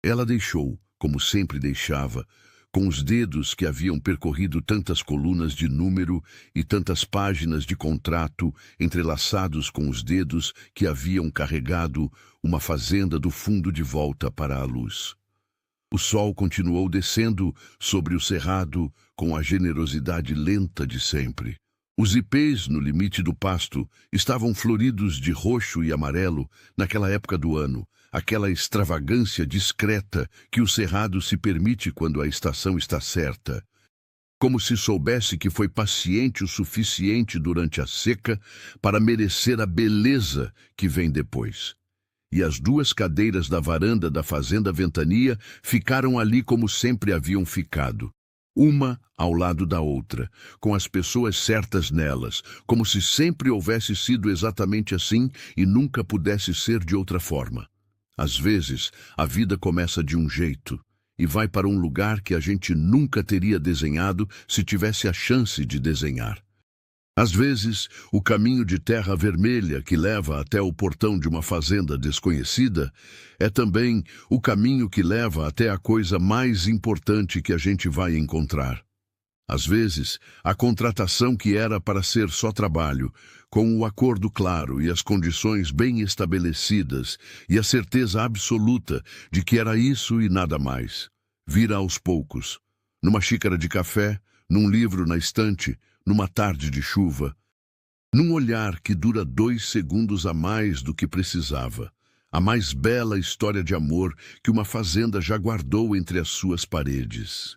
Ela deixou, como sempre deixava, com os dedos que haviam percorrido tantas colunas de número e tantas páginas de contrato entrelaçados com os dedos que haviam carregado uma fazenda do fundo de volta para a luz. O sol continuou descendo sobre o cerrado com a generosidade lenta de sempre. Os ipês no limite do pasto estavam floridos de roxo e amarelo naquela época do ano, aquela extravagância discreta que o cerrado se permite quando a estação está certa. Como se soubesse que foi paciente o suficiente durante a seca para merecer a beleza que vem depois. E as duas cadeiras da varanda da Fazenda Ventania ficaram ali como sempre haviam ficado, uma ao lado da outra, com as pessoas certas nelas, como se sempre houvesse sido exatamente assim e nunca pudesse ser de outra forma. Às vezes, a vida começa de um jeito e vai para um lugar que a gente nunca teria desenhado se tivesse a chance de desenhar. Às vezes, o caminho de terra vermelha que leva até o portão de uma fazenda desconhecida é também o caminho que leva até a coisa mais importante que a gente vai encontrar. Às vezes, a contratação que era para ser só trabalho, com o acordo claro e as condições bem estabelecidas e a certeza absoluta de que era isso e nada mais, vira aos poucos, numa xícara de café, num livro na estante, numa tarde de chuva, num olhar que dura 2 segundos a mais do que precisava, a mais bela história de amor que uma fazenda já guardou entre as suas paredes.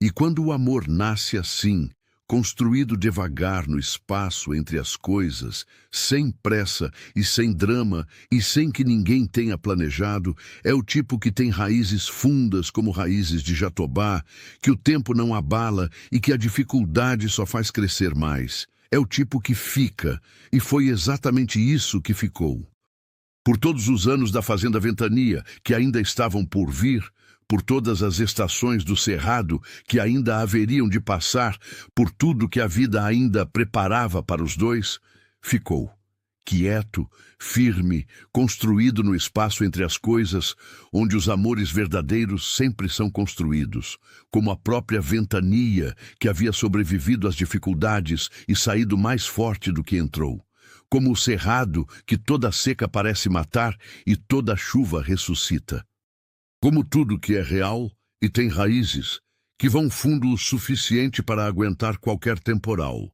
E quando o amor nasce assim, construído devagar no espaço entre as coisas, sem pressa e sem drama e sem que ninguém tenha planejado, é o tipo que tem raízes fundas como raízes de jatobá, que o tempo não abala e que a dificuldade só faz crescer mais. É o tipo que fica, e foi exatamente isso que ficou. Por todos os anos da Fazenda Ventania, que ainda estavam por vir, por todas as estações do cerrado que ainda haveriam de passar, por tudo que a vida ainda preparava para os dois, ficou, quieto, firme, construído no espaço entre as coisas, onde os amores verdadeiros sempre são construídos, como a própria ventania que havia sobrevivido às dificuldades e saído mais forte do que entrou, como o cerrado que toda seca parece matar e toda chuva ressuscita. Como tudo que é real e tem raízes, que vão fundo o suficiente para aguentar qualquer temporal.